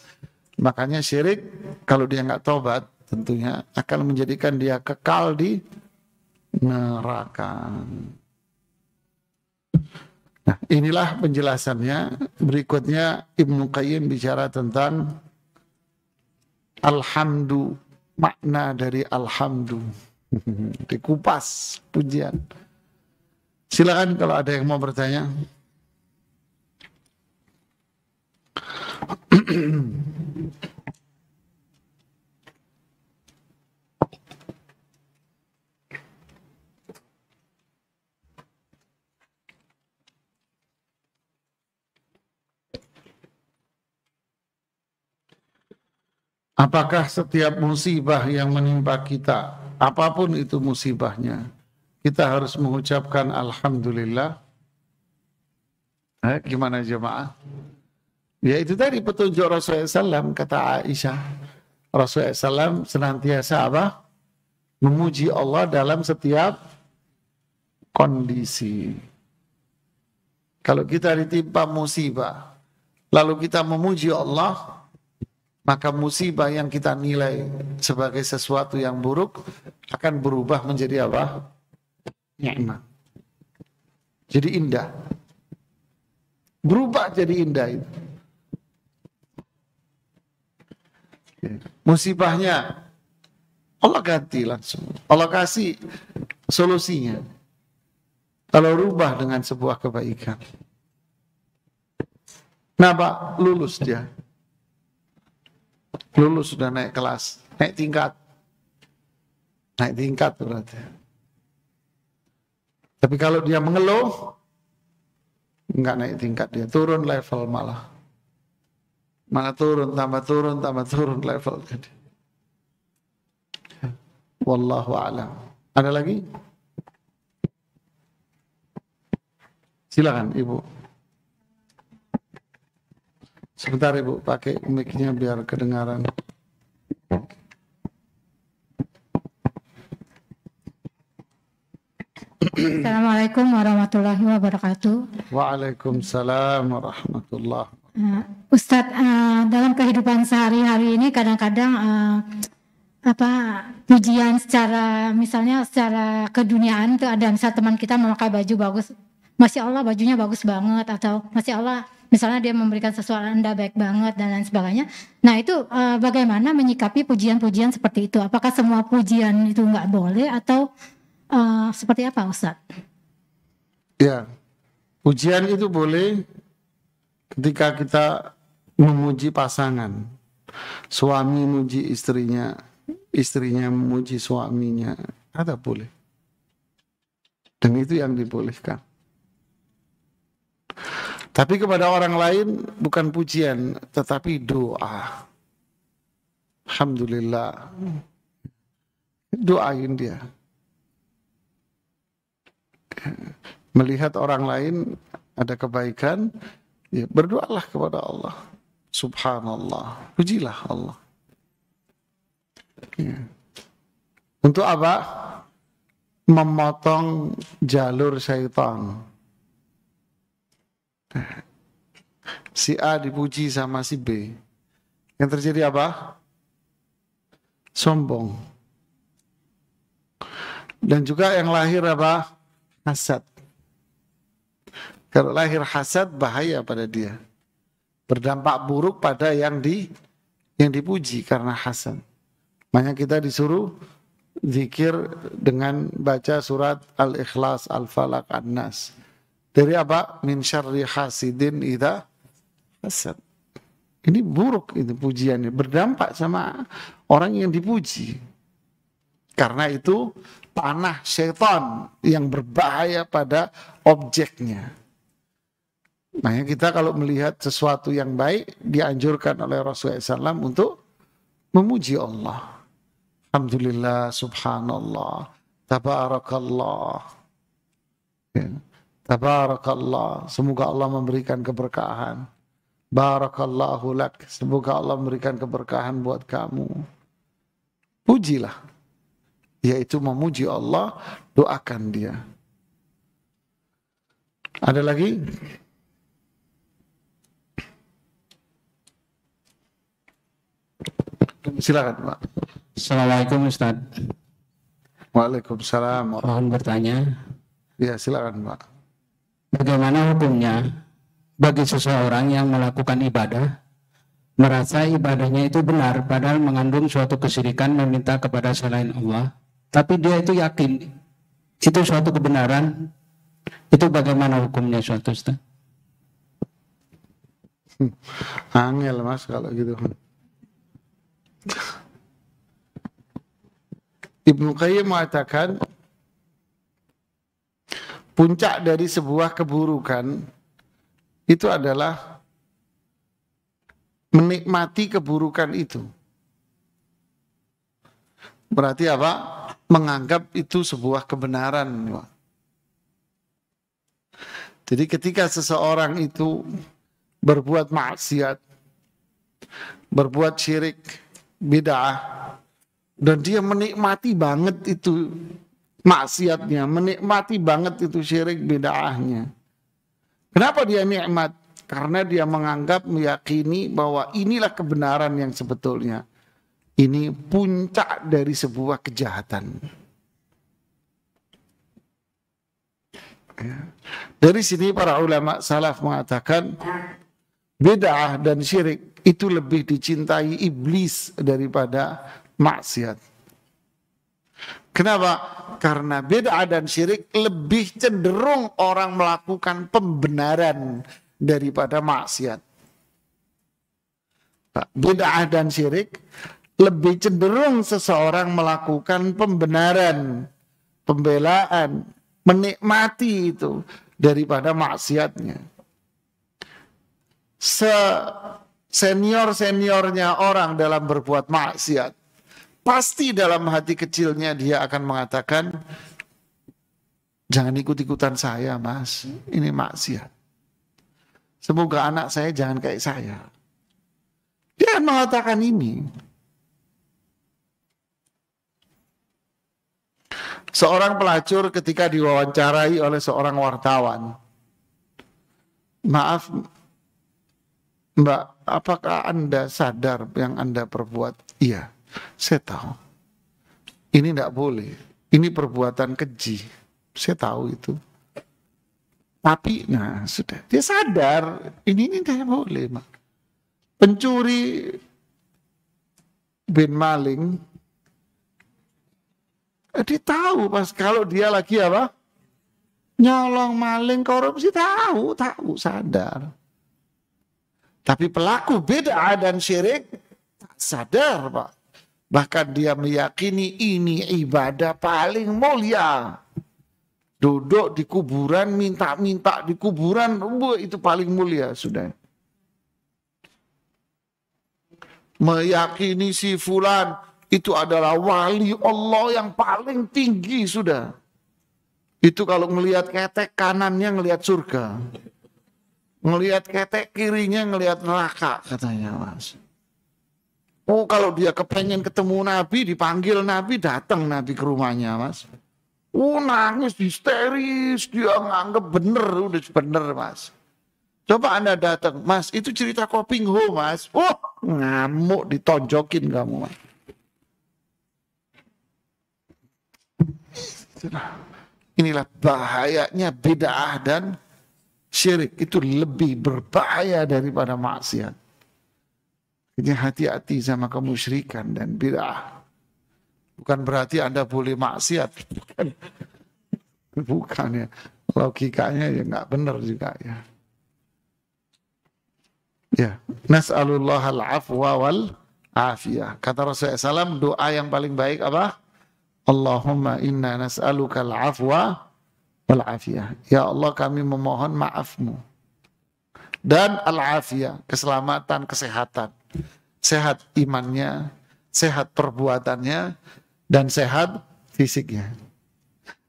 Makanya syirik, kalau dia nggak tobat, tentunya akan menjadikan dia kekal di neraka. Nah, inilah penjelasannya. Berikutnya Ibnu Qayyim bicara tentang alhamdu, makna dari alhamdu. Dikupas pujian. Silakan kalau ada yang mau bertanya. Apakah setiap musibah yang menimpa kita, apapun itu musibahnya, kita harus mengucapkan alhamdulillah? Gimana jemaah? Ya itu tadi petunjuk Rasulullah SAW, kata Aisyah. Rasulullah SAW senantiasa apa? Memuji Allah dalam setiap kondisi. Kalau kita ditimpa musibah, lalu kita memuji Allah, maka musibah yang kita nilai sebagai sesuatu yang buruk akan berubah menjadi apa? Nikmat. Jadi indah. Berubah jadi indah itu. Musibahnya Allah ganti langsung. Allah kasih solusinya. Kalau rubah dengan sebuah kebaikan. Nah Pak, lulus dia. Lulus sudah naik kelas, naik tingkat. Naik tingkat berarti. Tapi kalau dia mengeluh, enggak naik tingkat, dia turun level malah. Malah turun, tambah turun level. Wallahu a'lam. Ada lagi? Silakan Ibu. Sebentar Ibu, pakai mic-nya biar kedengaran. Assalamualaikum warahmatullahi wabarakatuh. Waalaikumsalam warahmatullahi wabarakatuh. Ustadz, dalam kehidupan sehari-hari ini kadang-kadang pujian secara misalnya secara keduniaan itu ada, misal teman kita memakai baju bagus, Masya Allah bajunya bagus banget, atau Masya Allah misalnya dia memberikan sesuatu Anda baik banget dan lain sebagainya. Nah itu bagaimana menyikapi pujian-pujian seperti itu? Apakah semua pujian itu nggak boleh atau seperti apa Ustadz? Ya, pujian itu boleh ketika kita memuji pasangan. Suami memuji istrinya, istrinya memuji suaminya, ada boleh. Dan itu yang dibolehkan. Tapi kepada orang lain bukan pujian, tetapi doa. Alhamdulillah. Doain dia. Melihat orang lain ada kebaikan, ya berdoalah kepada Allah. Subhanallah. Pujilah Allah. Ya. Untuk apa? Memotong jalur syaitan. Si A dipuji sama si B. Yang terjadi apa? Sombong. Dan juga yang lahir apa? Hasad. Kalau lahir hasad bahaya pada dia. Berdampak buruk pada yang dipuji karena hasad. Makanya kita disuruh zikir dengan baca surat Al-Ikhlas, Al-Falaq, An-Nas. Dari apa? Min syarri hasidin idza hasad. Ini buruk itu pujiannya, berdampak sama orang yang dipuji. Karena itu panah syaitan yang berbahaya pada objeknya. Makanya kita kalau melihat sesuatu yang baik, dianjurkan oleh Rasulullah SAW untuk memuji Allah. Alhamdulillah, subhanallah, tabarakallah. Ya. Tabarakallah, semoga Allah memberikan keberkahan. Barakallahu lak, semoga Allah memberikan keberkahan buat kamu. Pujilah, yaitu memuji Allah, doakan dia. Ada lagi? Silakan, Pak. Assalamualaikum Ustaz. Waalaikumsalam. Mohon bertanya, Ya, silakan, Pak. bagaimana hukumnya bagi seseorang yang melakukan ibadah, merasa ibadahnya itu benar, padahal mengandung suatu kesyirikan meminta kepada selain Allah, tapi dia itu yakin itu suatu kebenaran, itu bagaimana hukumnya suatu Ustaz? Angel, Mas, kalau gitu. Ibnu Qayyim mengatakan puncak dari sebuah keburukan itu adalah menikmati keburukan itu. Berarti apa? Menganggap itu sebuah kebenaran. Jadi ketika seseorang itu berbuat maksiat, berbuat syirik, bid'ah, dan dia menikmati banget itu maksiatnya, menikmati banget itu syirik bid'ahnya. Kenapa dia nikmat? Karena dia menganggap, meyakini bahwa inilah kebenaran yang sebetulnya. Ini puncak dari sebuah kejahatan. Dari sini para ulama salaf mengatakan bid'ah dan syirik itu lebih dicintai iblis daripada maksiat. Kenapa? Karena bid'ah dan syirik lebih cenderung orang melakukan pembenaran daripada maksiat. Bid'ah dan syirik lebih cenderung seseorang melakukan pembenaran, pembelaan, menikmati itu daripada maksiatnya. Senior-seniornya orang dalam berbuat maksiat, pasti dalam hati kecilnya dia akan mengatakan, jangan ikut-ikutan saya, Mas, ini maksiat. Semoga anak saya jangan kayak saya. Dia akan mengatakan ini. Seorang pelacur ketika diwawancarai oleh seorang wartawan, maaf Mbak, apakah Anda sadar yang Anda perbuat? Iya, saya tahu. Ini tidak boleh. Ini perbuatan keji. Saya tahu itu. Tapi, nah sudah. Dia sadar. Ini tidak boleh, Mak. Pencuri bin maling, dia tahu pas kalau dia lagi apa? Nyolong, maling, korupsi, tahu, sadar. Tapi pelaku bid'ah dan syirik tak sadar, Pak. Bahkan dia meyakini ini ibadah paling mulia. Duduk di kuburan, minta-minta di kuburan, itu paling mulia sudah. Meyakini si fulan itu adalah wali Allah yang paling tinggi sudah. Itu kalau ngelihat ketek kanannya ngelihat surga. Ngelihat ketek kirinya ngelihat neraka katanya, Mas. Oh, kalau dia kepengen ketemu Nabi, dipanggil Nabi, datang Nabi ke rumahnya, Mas. Oh, nangis histeris, dia nganggep bener, udah bener, Mas. Coba Anda datang, Mas, itu cerita Kopingho, Mas. Oh, ngamuk, ditonjokin kamu, Mas. Inilah bahayanya bid'ah dan syirik. Itu lebih berbahaya daripada maksiat. Jadi hati-hati sama kemusyrikan dan bid'ah. Bukan berarti Anda boleh maksiat. Bukan ya. Logikanya ya nggak benar juga ya. Ya, nas'alullah al-afwa wal afiyah. Kata Rasulullah SAW, doa yang paling baik apa? Allahumma inna nas'aluka al-afwa wal afiyah. Ya Allah, kami memohon maafmu dan al-afiyah, keselamatan, kesehatan. Sehat imannya, sehat perbuatannya, dan sehat fisiknya.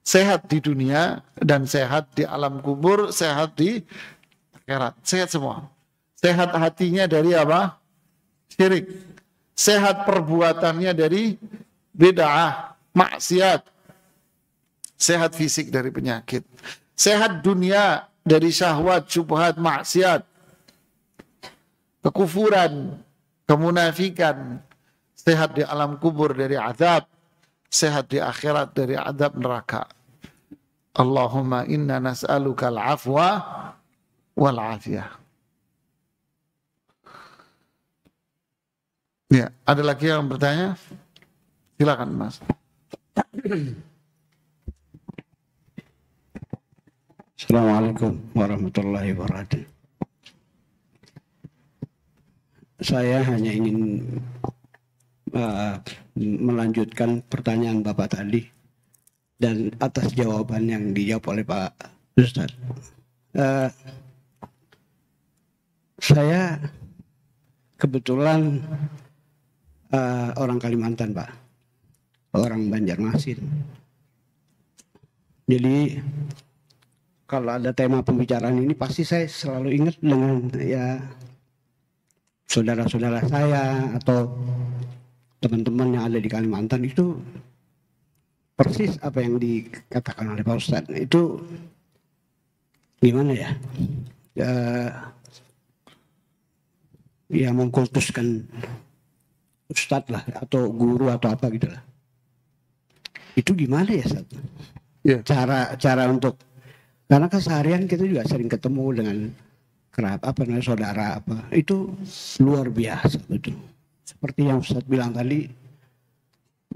Sehat di dunia dan sehat di alam kubur, sehat di akhirat, sehat semua. Sehat hatinya dari apa? Syirik. Sehat perbuatannya dari bid'ah, maksiat. Sehat fisik dari penyakit. Sehat dunia dari syahwat, syubhat, maksiat. Kekufuran, kemunafikan. Sehat di alam kubur dari azab. Sehat di akhirat dari azab neraka. Allahumma inna nas'aluka al-afwa wal-afiyah. Ya, ada lagi yang bertanya? Silakan Mas. Assalamualaikum warahmatullahi wabarakatuh. Saya hanya ingin melanjutkan pertanyaan Bapak tadi dan atas jawaban yang dijawab oleh Pak Ustadz. Saya kebetulan orang Kalimantan, Pak, orang Banjarmasin. Jadi kalau ada tema pembicaraan ini pasti saya selalu ingat dengan ya saudara-saudara saya atau teman-teman yang ada di Kalimantan. Itu persis apa yang dikatakan oleh Pak Ustadz. Itu gimana ya? Ya mengkultuskan Ustadz lah atau guru atau apa gitu lah. Itu gimana ya Ustadz? Yeah. Cara untuk, karena keseharian kita juga sering ketemu dengan saudara apa, itu luar biasa betul. Seperti yang Ustadz bilang tadi,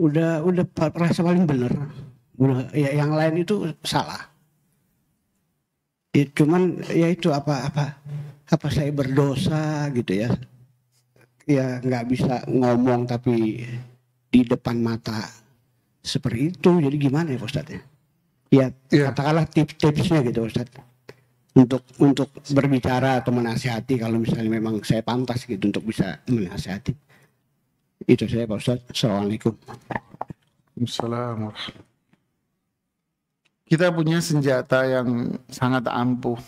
udah rasa paling benar. Udah, ya, yang lain itu salah. Ya, cuman ya itu apa saya berdosa gitu ya. Ya nggak bisa ngomong tapi di depan mata seperti itu. Jadi gimana ya Ustadz ya? Ya katakanlah tips-tipsnya gitu Ustadz. Untuk berbicara atau menasihati kalau misalnya memang saya pantas gitu untuk bisa menasihati. Itu saya Pak Ustadz. Assalamualaikum. Assalamualaikum. Kita punya senjata yang sangat ampuh.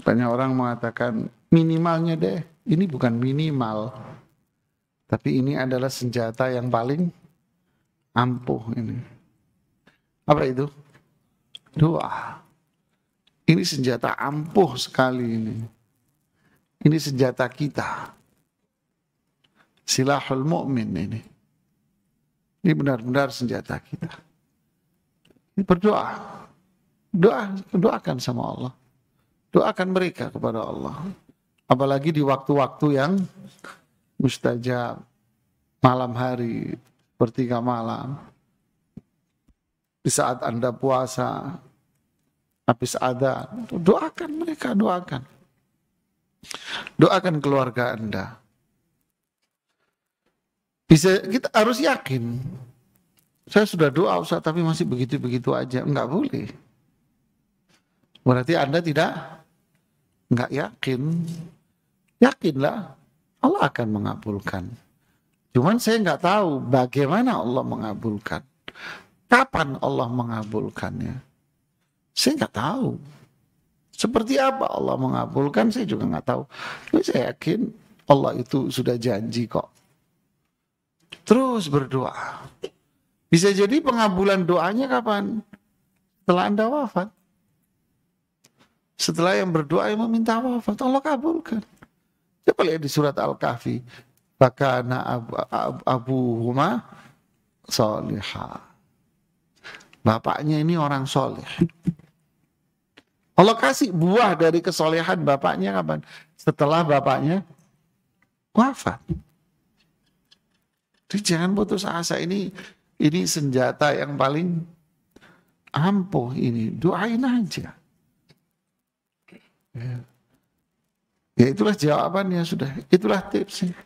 Banyak orang mengatakan minimalnya deh. Ini bukan minimal. Tapi ini adalah senjata yang paling ampuh ini. Apa itu? Doa. Ini senjata ampuh sekali ini. Ini senjata kita. Silahul mu'min ini. Ini benar-benar senjata kita. Ini berdoa. Doakan sama Allah. Doakan mereka kepada Allah. Apalagi di waktu-waktu yang mustajab. Malam hari, sepertiga malam. Di saat Anda puasa, habis adzan, doakan mereka, doakan. Doakan keluarga Anda. Kita harus yakin. Saya sudah doa Ustaz, tapi masih begitu-begitu aja. Enggak boleh. Berarti Anda enggak yakin. Yakinlah, Allah akan mengabulkan. Cuman saya enggak tahu bagaimana Allah mengabulkan. Kapan Allah mengabulkannya? Saya enggak tahu. Seperti apa Allah mengabulkan, saya juga enggak tahu. Tapi saya yakin Allah itu sudah janji kok. Terus berdoa. Bisa jadi pengabulan doanya kapan? Setelah Anda wafat. Setelah yang berdoa yang meminta wafat, Allah kabulkan. Coba lihat di surat Al-Kahfi. Bakana abuhuma solihah. Bapaknya ini orang soleh. Allah kasih buah dari kesolehan bapaknya kapan? Setelah bapaknya wafat. Jadi jangan putus asa, ini senjata yang paling ampuh ini. Doain aja. Ya itulah jawabannya sudah. Itulah tipsnya.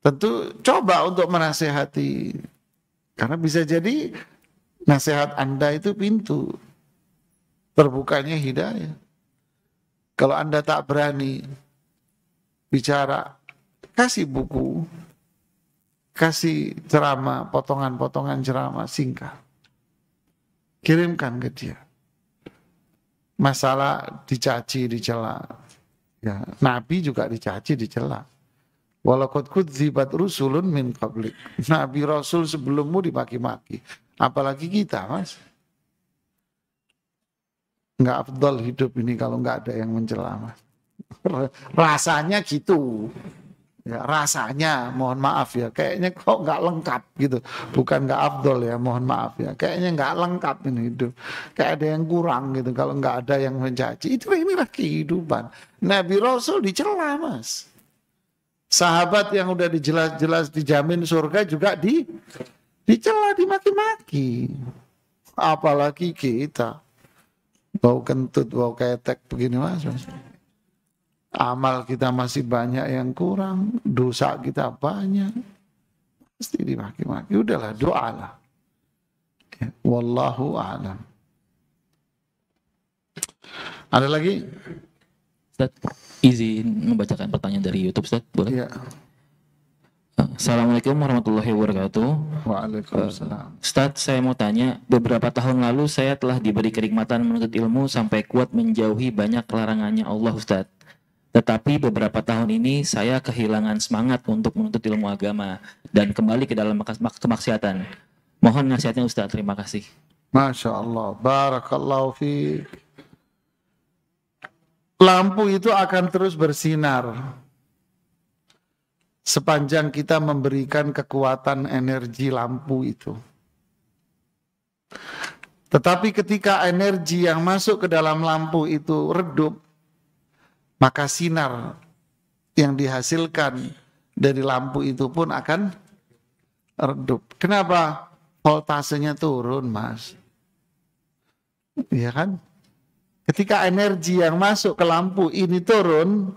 Tentu coba untuk menasehati. Karena bisa jadi nasihat Anda itu pintu terbukanya hidayah. Kalau Anda tak berani bicara, kasih buku, kasih ceramah, potongan-potongan ceramah singkat. Kirimkan ke dia. Masalah dicaci, dicela. Ya, Nabi juga dicaci, dicela. Walaqad kudzibat rusulun min qablik. Nabi Rasul sebelummu dimaki-maki. Apalagi kita, Mas. Nggak afdal hidup ini kalau nggak ada yang mencela, Mas. Rasanya gitu. Ya, rasanya, mohon maaf ya, kayaknya kok nggak lengkap gitu. Bukan nggak afdol ya, mohon maaf ya. Kayaknya nggak lengkap ini hidup. Kayak ada yang kurang gitu kalau nggak ada yang mencaci. Inilah kehidupan. Nabi Rasul dicela, Mas. Sahabat yang udah jelas-jelas dijamin surga juga dicela, dimaki-maki. Apalagi kita. Bau kentut, bau ketek begini, Mas. Amal kita masih banyak yang kurang, dosa kita banyak, pasti dimaki-maki. Udahlah, doalah. Ya, wallahu a'lam. Ada lagi? Ustaz, izin membacakan pertanyaan dari YouTube, Ustaz, boleh? Ya. Assalamualaikum warahmatullahi wabarakatuh. Waalaikumsalam. Ustaz, saya mau tanya, beberapa tahun lalu saya telah diberi kenikmatan menuntut ilmu sampai kuat menjauhi banyak larangannya Allah, Ustaz. Tetapi beberapa tahun ini saya kehilangan semangat untuk menuntut ilmu agama dan kembali ke dalam kemaksiatan. Mohon nasihatnya Ustaz, terima kasih. Masya Allah, barakallahu fiik. Lampu itu akan terus bersinar sepanjang kita memberikan kekuatan energi lampu itu. Tetapi ketika energi yang masuk ke dalam lampu itu redup, maka sinar yang dihasilkan dari lampu itu pun akan redup. Kenapa? Voltasenya turun, Mas. Iya kan? Ketika energi yang masuk ke lampu ini turun,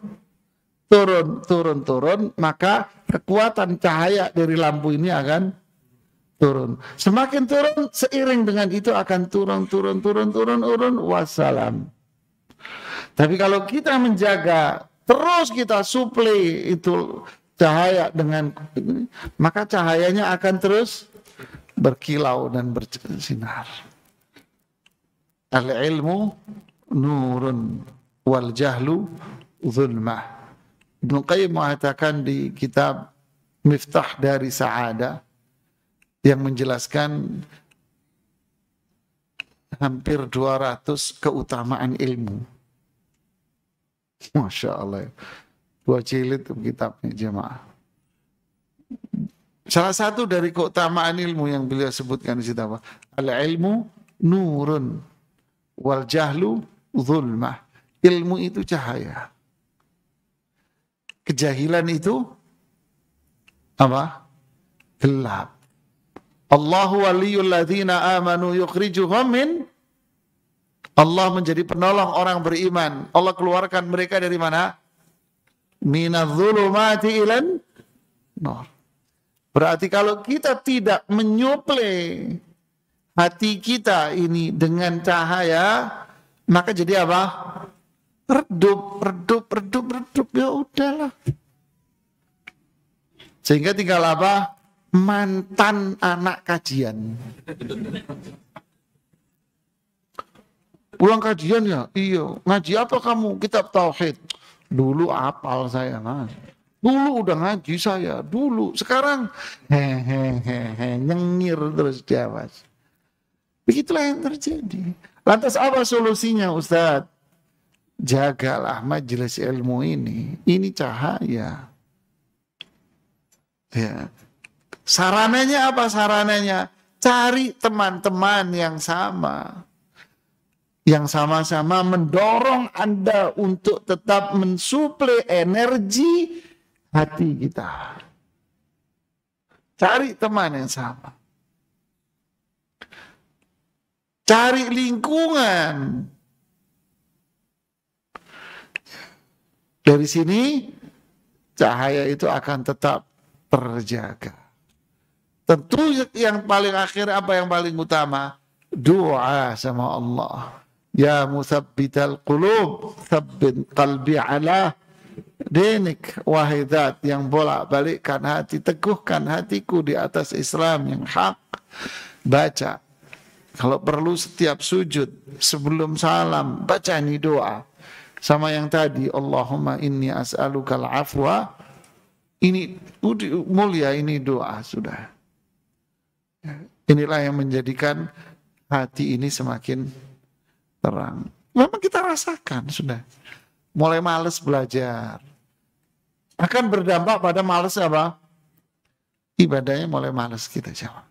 maka kekuatan cahaya dari lampu ini akan turun. Semakin turun, seiring dengan itu akan turun, wassalam. Tapi kalau kita menjaga, terus kita suplai itu cahaya dengan, maka cahayanya akan terus berkilau dan bersinar. Al-ilmu nurun wal jahlu zulmah. Ibnu Qayyim mengatakan di kitab Miftah dari Sa'adah yang menjelaskan hampir 200 keutamaan ilmu. Masya Allah, 2 jilid kitabnya jemaah. Salah satu dari keutamaan ilmu yang beliau sebutkan di situ apa? Al-ilmu nurun wal jahlu zulmah. Ilmu itu cahaya. Kejahilan itu apa? Gelap. Allahu waliyul ladzina amanu yukhrijuhum min. Allah menjadi penolong orang beriman. Allah keluarkan mereka dari mana? Minadz-dzulumati ilan nur. Berarti kalau kita tidak menyuplai hati kita ini dengan cahaya, maka jadi apa? Redup. Ya udahlah. Sehingga tinggal apa? Mantan anak kajian. Pulang kajian ya? Iya. Ngaji apa kamu? Kitab Tauhid. Dulu apal saya, Mas. Dulu udah ngaji saya. Dulu. Sekarang nyengir terus dia, Mas. Begitulah yang terjadi. Lantas apa solusinya, Ustadz? Jagalah majelis ilmu ini. Ini cahaya. Ya. Sarananya apa sarananya? Cari teman-teman yang sama. Yang sama-sama mendorong Anda untuk tetap mensuplai energi hati kita. Cari teman yang sama. Cari lingkungan. Dari sini cahaya itu akan tetap terjaga. Tentu yang paling akhir apa yang paling utama? Doa sama Allah. Ya musabbital qulub, tsabbit qalbi ala dinik. Wahai zat yang bolak-balikkan hati, teguhkan hatiku di atas Islam yang hak. Baca. Kalau perlu setiap sujud, sebelum salam, baca ini doa. Sama yang tadi, Allahumma inni as'alukal afwa. Ini mulia, ini doa sudah. Inilah yang menjadikan hati ini semakin terang. Memang kita rasakan sudah. Mulai malas belajar. Akan berdampak pada malas apa? Ibadahnya mulai malas kita jawab.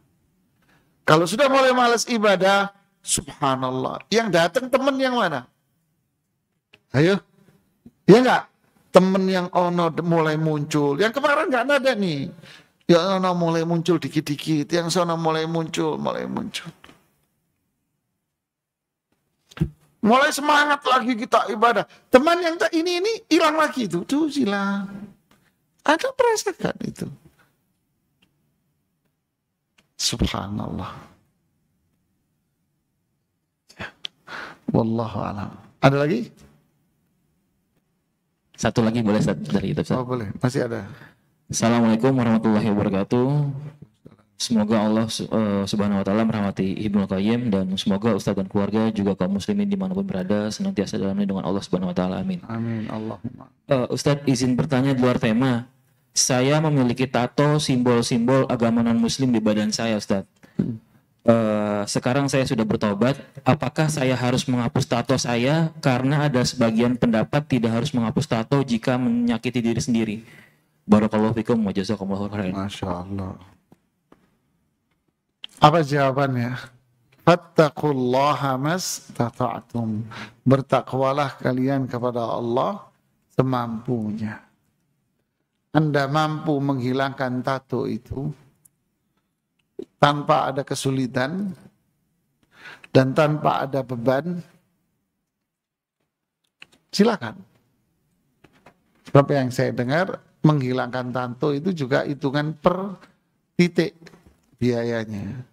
Kalau sudah mulai malas ibadah, subhanallah. Yang datang teman yang mana? Ayo. Ya enggak? Teman yang ono mulai muncul. Yang kemarin enggak ada nih. Yang ono mulai muncul dikit-dikit. Yang sono mulai muncul. Mulai semangat lagi kita ibadah. Teman yang ini hilang lagi itu. Tuh hilang. Ada merasakan itu. Subhanallah. Wallahu a'lam. Ada lagi? Satu lagi boleh dari itu. Oh boleh, masih ada. Assalamualaikum warahmatullahi wabarakatuh. Semoga Allah subhanahu wa ta'ala merahmati Ibnu Qayyim, dan semoga Ustadz dan keluarga juga kaum muslimin dimanapun berada senantiasa dalam lindungan Allah subhanahu wa ta'ala. Amin. Amin. Allahumma. Ustadz izin bertanya di luar tema. Saya memiliki tato simbol-simbol agama non-muslim di badan saya, Ustadz. Sekarang saya sudah bertobat. Apakah saya harus menghapus tato saya? Karena ada sebagian pendapat tidak harus menghapus tato jika menyakiti diri sendiri. Barakallahu fikum wa jazakumullahu khairan. Masya Allah. Apa jawabannya? Fattaqullaha mastata'tum. Bertakwalah kalian kepada Allah semampunya. Anda mampu menghilangkan tato itu tanpa ada kesulitan dan tanpa ada beban, silakan. Sebab yang saya dengar, menghilangkan tato itu juga hitungan per titik biayanya.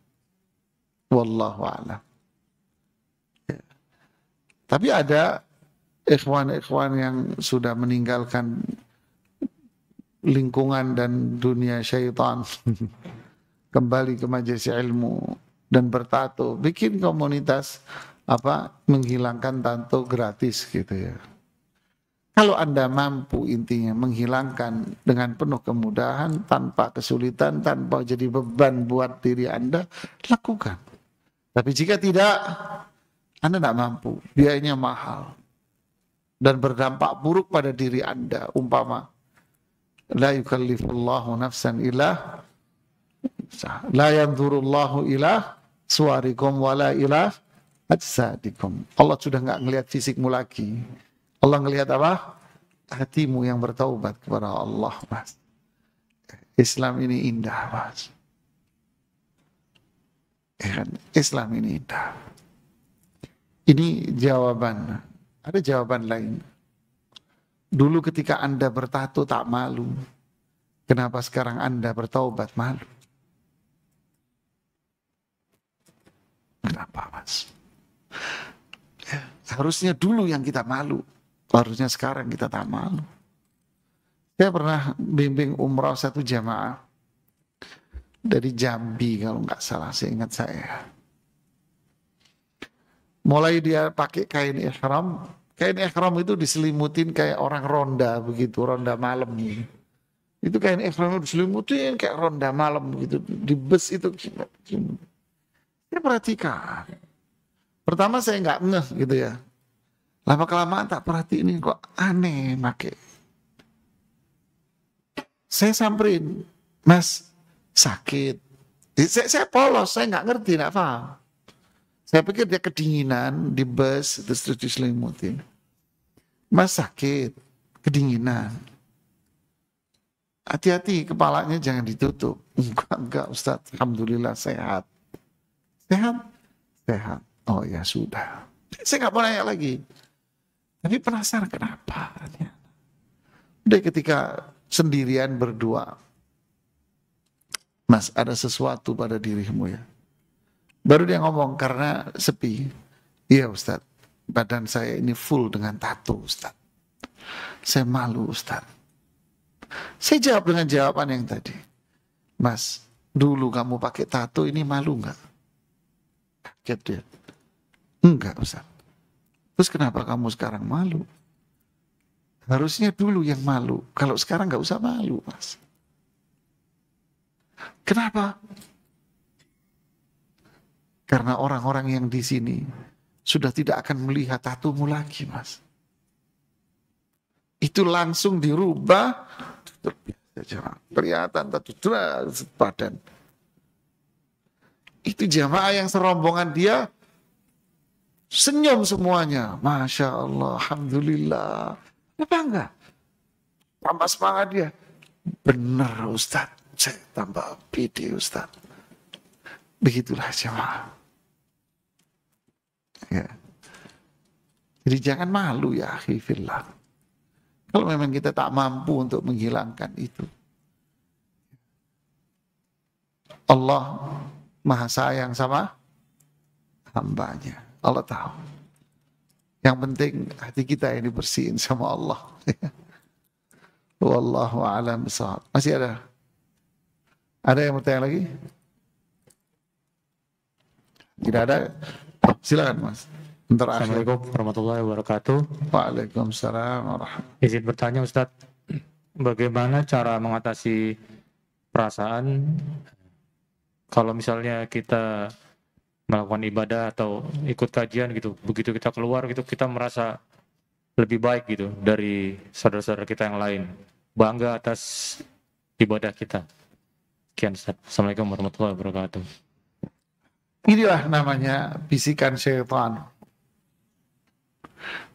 Wallahu a'lam. Ya. Tapi ada ikhwan-ikhwan yang sudah meninggalkan lingkungan dan dunia syaitan, kembali ke majelis ilmu dan bertato, bikin komunitas menghilangkan tato gratis gitu ya. Kalau Anda mampu intinya menghilangkan dengan penuh kemudahan, tanpa kesulitan, tanpa jadi beban buat diri Anda, lakukan. Tapi jika tidak, Anda tidak mampu, biayanya mahal dan berdampak buruk pada diri Anda. Umpama la yukallifullahu nafsan illa la yanzurullahu ila suwarikum wala ila ajsadikum. Allah sudah enggak ngelihat fisikmu lagi. Allah ngelihat apa? Hatimu yang bertaubat kepada Allah, Mas. Islam ini indah, Mas. Islam ini indah. Ini jawaban. Ada jawaban lain. Dulu ketika Anda bertato tak malu. Kenapa sekarang Anda bertaubat malu? Kenapa, Mas? Ya, harusnya dulu yang kita malu. Harusnya sekarang kita tak malu. Saya pernah bimbing umrah satu jamaah dari Jambi kalau nggak salah, seingat saya. Mulai dia pakai kain ihram. Kain ihram itu diselimutin kayak orang ronda begitu, ronda malam gitu. Itu kain ihram itu diselimutin kayak ronda malam gitu. Di bus itu. Saya perhatikan. Pertama saya nggak ngeh gitu ya. Lama-kelamaan tak perhatiin, kok aneh pakai. Saya samperin, Mas sakit. Saya polos, saya nggak ngerti, nggak paham. Saya pikir dia kedinginan di bus, terus diselimutin. Mas sakit, kedinginan. Hati-hati, kepalanya jangan ditutup. Enggak Ustadz, alhamdulillah sehat. Sehat. Oh ya sudah. Saya nggak mau nanya lagi. Tapi penasaran kenapa? Udah ketika sendirian berdua, Mas ada sesuatu pada dirimu ya. Baru dia ngomong karena sepi. Iya Ustadz, badan saya ini full dengan tato, Ustaz. Saya malu, Ustaz. Saya jawab dengan jawaban yang tadi. Mas, dulu kamu pakai tato ini malu nggak? Kaget dia. Enggak, Ustaz. Terus kenapa kamu sekarang malu? Harusnya dulu yang malu. Kalau sekarang nggak usah malu, Mas. Kenapa? Karena orang-orang yang di sini sudah tidak akan melihat tatumu lagi, Mas. Itu langsung dirubah. Kelihatan tatu badan. Itu jamaah yang serombongan dia senyum semuanya. Masya Allah, Alhamdulillah. Apa enggak? Tambah semangat dia. Benar Ustaz, saya tambah pede Ustaz. Begitulah jamaah. Ya. Jadi jangan malu ya akhi fillah. Kalau memang kita tak mampu untuk menghilangkan itu. Allah Maha sayang sama hambanya. Allah tahu. Yang penting hati kita ini bersihin sama Allah. Wallahu a'lam bishawab. Masih ada? Ada yang bertanya lagi? Tidak ada? Silakan Mas. Assalamualaikum warahmatullahi wabarakatuh. Waalaikumsalam warahmatullahi. Izin bertanya Ustadz, bagaimana cara mengatasi perasaan kalau misalnya kita melakukan ibadah atau ikut kajian gitu, begitu kita keluar gitu kita merasa lebih baik gitu dari saudara-saudara kita yang lain, bangga atas ibadah kita. Sekian Ustadz. Assalamualaikum warahmatullahi wabarakatuh. Inilah namanya bisikan syaitan.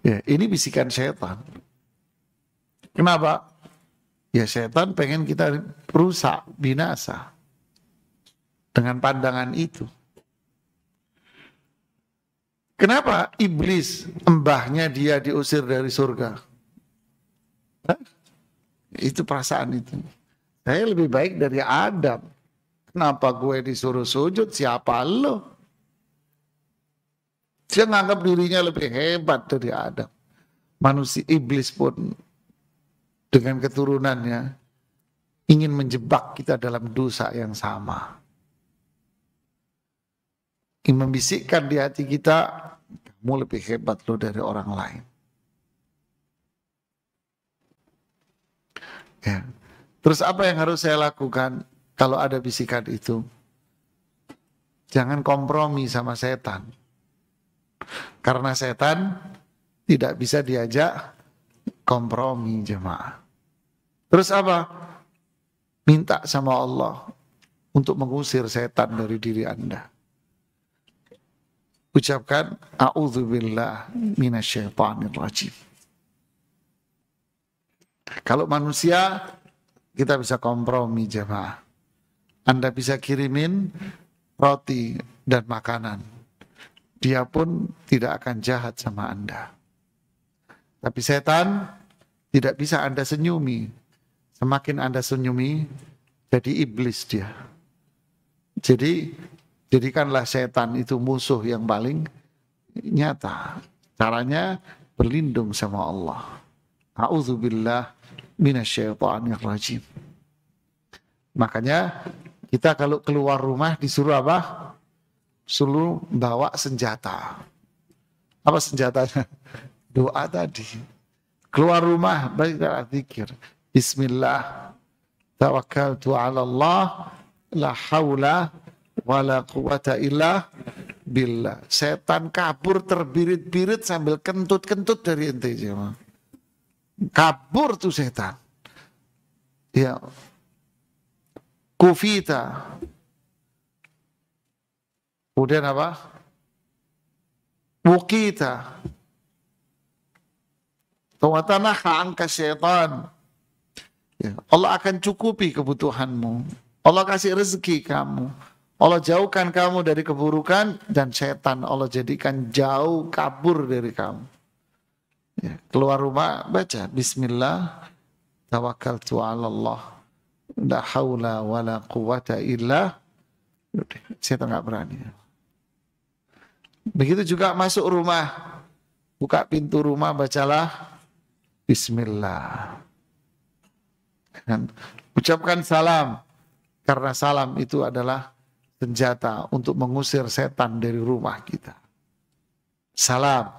Ya, ini bisikan syaitan. Kenapa? Ya syaitan pengen kita rusak, binasa dengan pandangan itu. Kenapa iblis, mbahnya dia diusir dari surga? Hah? Itu perasaan itu. Saya lebih baik dari Adam. Kenapa gue disuruh sujud? Siapa lo? Dia menganggap dirinya lebih hebat dari Adam. Manusia iblis pun dengan keturunannya ingin menjebak kita dalam dosa yang sama. Ingin membisikkan di hati kita, kamu lebih hebat lo dari orang lain. Ya. Terus apa yang harus saya lakukan kalau ada bisikan itu? Jangan kompromi sama setan. Karena setan tidak bisa diajak kompromi jemaah. Terus apa? Minta sama Allah untuk mengusir setan dari diri Anda. Ucapkan a'udzubillah minasyaitonir rajim. Kalau manusia kita bisa kompromi jemaah. Anda bisa kirimin roti dan makanan. Dia pun tidak akan jahat sama Anda. Tapi setan tidak bisa Anda senyumi. Semakin Anda senyumi, jadi iblis dia. Jadi, jadikanlah setan itu musuh yang paling nyata. Caranya berlindung sama Allah. A'udzubillah minasyaitonir rajim. Makanya kita kalau keluar rumah disuruh apa? Suruh bawa senjata. Apa senjatanya? Doa tadi. Keluar rumah baca zikir. Bismillah. Tawakkaltu 'ala Allah. La haula wala quwata illa billah. Setan kabur terbirit-birit sambil kentut-kentut dari ente jemaah. Kabur tuh setan. Ya. Kufita. Kemudian apa? Wukita. Tawatanaha angka syaitan. Ya, Allah akan cukupi kebutuhanmu. Allah kasih rezeki kamu. Allah jauhkan kamu dari keburukan dan setan Allah jadikan jauh kabur dari kamu. Ya, keluar rumah baca Bismillah tawakkaltu 'ala Allah. La haula wala quwata illa. Setan enggak berani. Begitu juga masuk rumah, buka pintu rumah, bacalah Bismillah. Dan ucapkan salam, karena salam itu adalah senjata untuk mengusir setan dari rumah kita. Salam,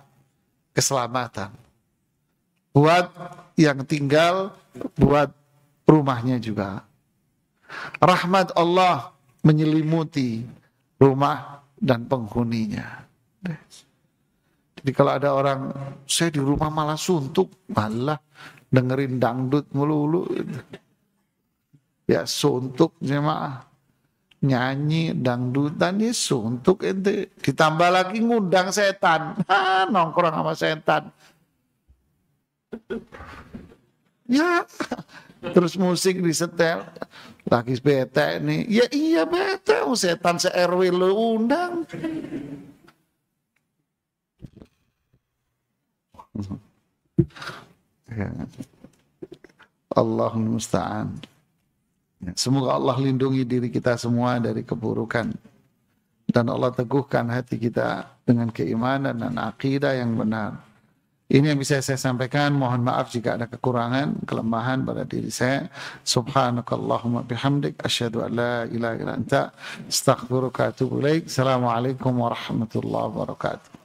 keselamatan. Buat yang tinggal, buat rumahnya juga. Rahmat Allah menyelimuti rumah dan penghuninya. Jadi kalau ada orang, saya di rumah malah suntuk, malah dengerin dangdut melulu. Ya suntuk jemaah. Nyanyi dangdutan ya suntuk ente. Ditambah lagi ngundang setan. Nongkrong sama setan. Ya, terus musik disetel. Lagi bete nih. Ya iya bete, setan se-RW lu undang. Ya. Allahul musta'an. Ya, semoga Allah lindungi diri kita semua dari keburukan, dan Allah teguhkan hati kita dengan keimanan dan akidah yang benar. Ini yang bisa saya sampaikan. Mohon maaf jika ada kekurangan, kelemahan pada diri saya. Subhanakallahumma bihamdik, asyhadu an la ilaha illa anta, astaghfiruka wa atubu ilaik. Assalamualaikum warahmatullahi wabarakatuh.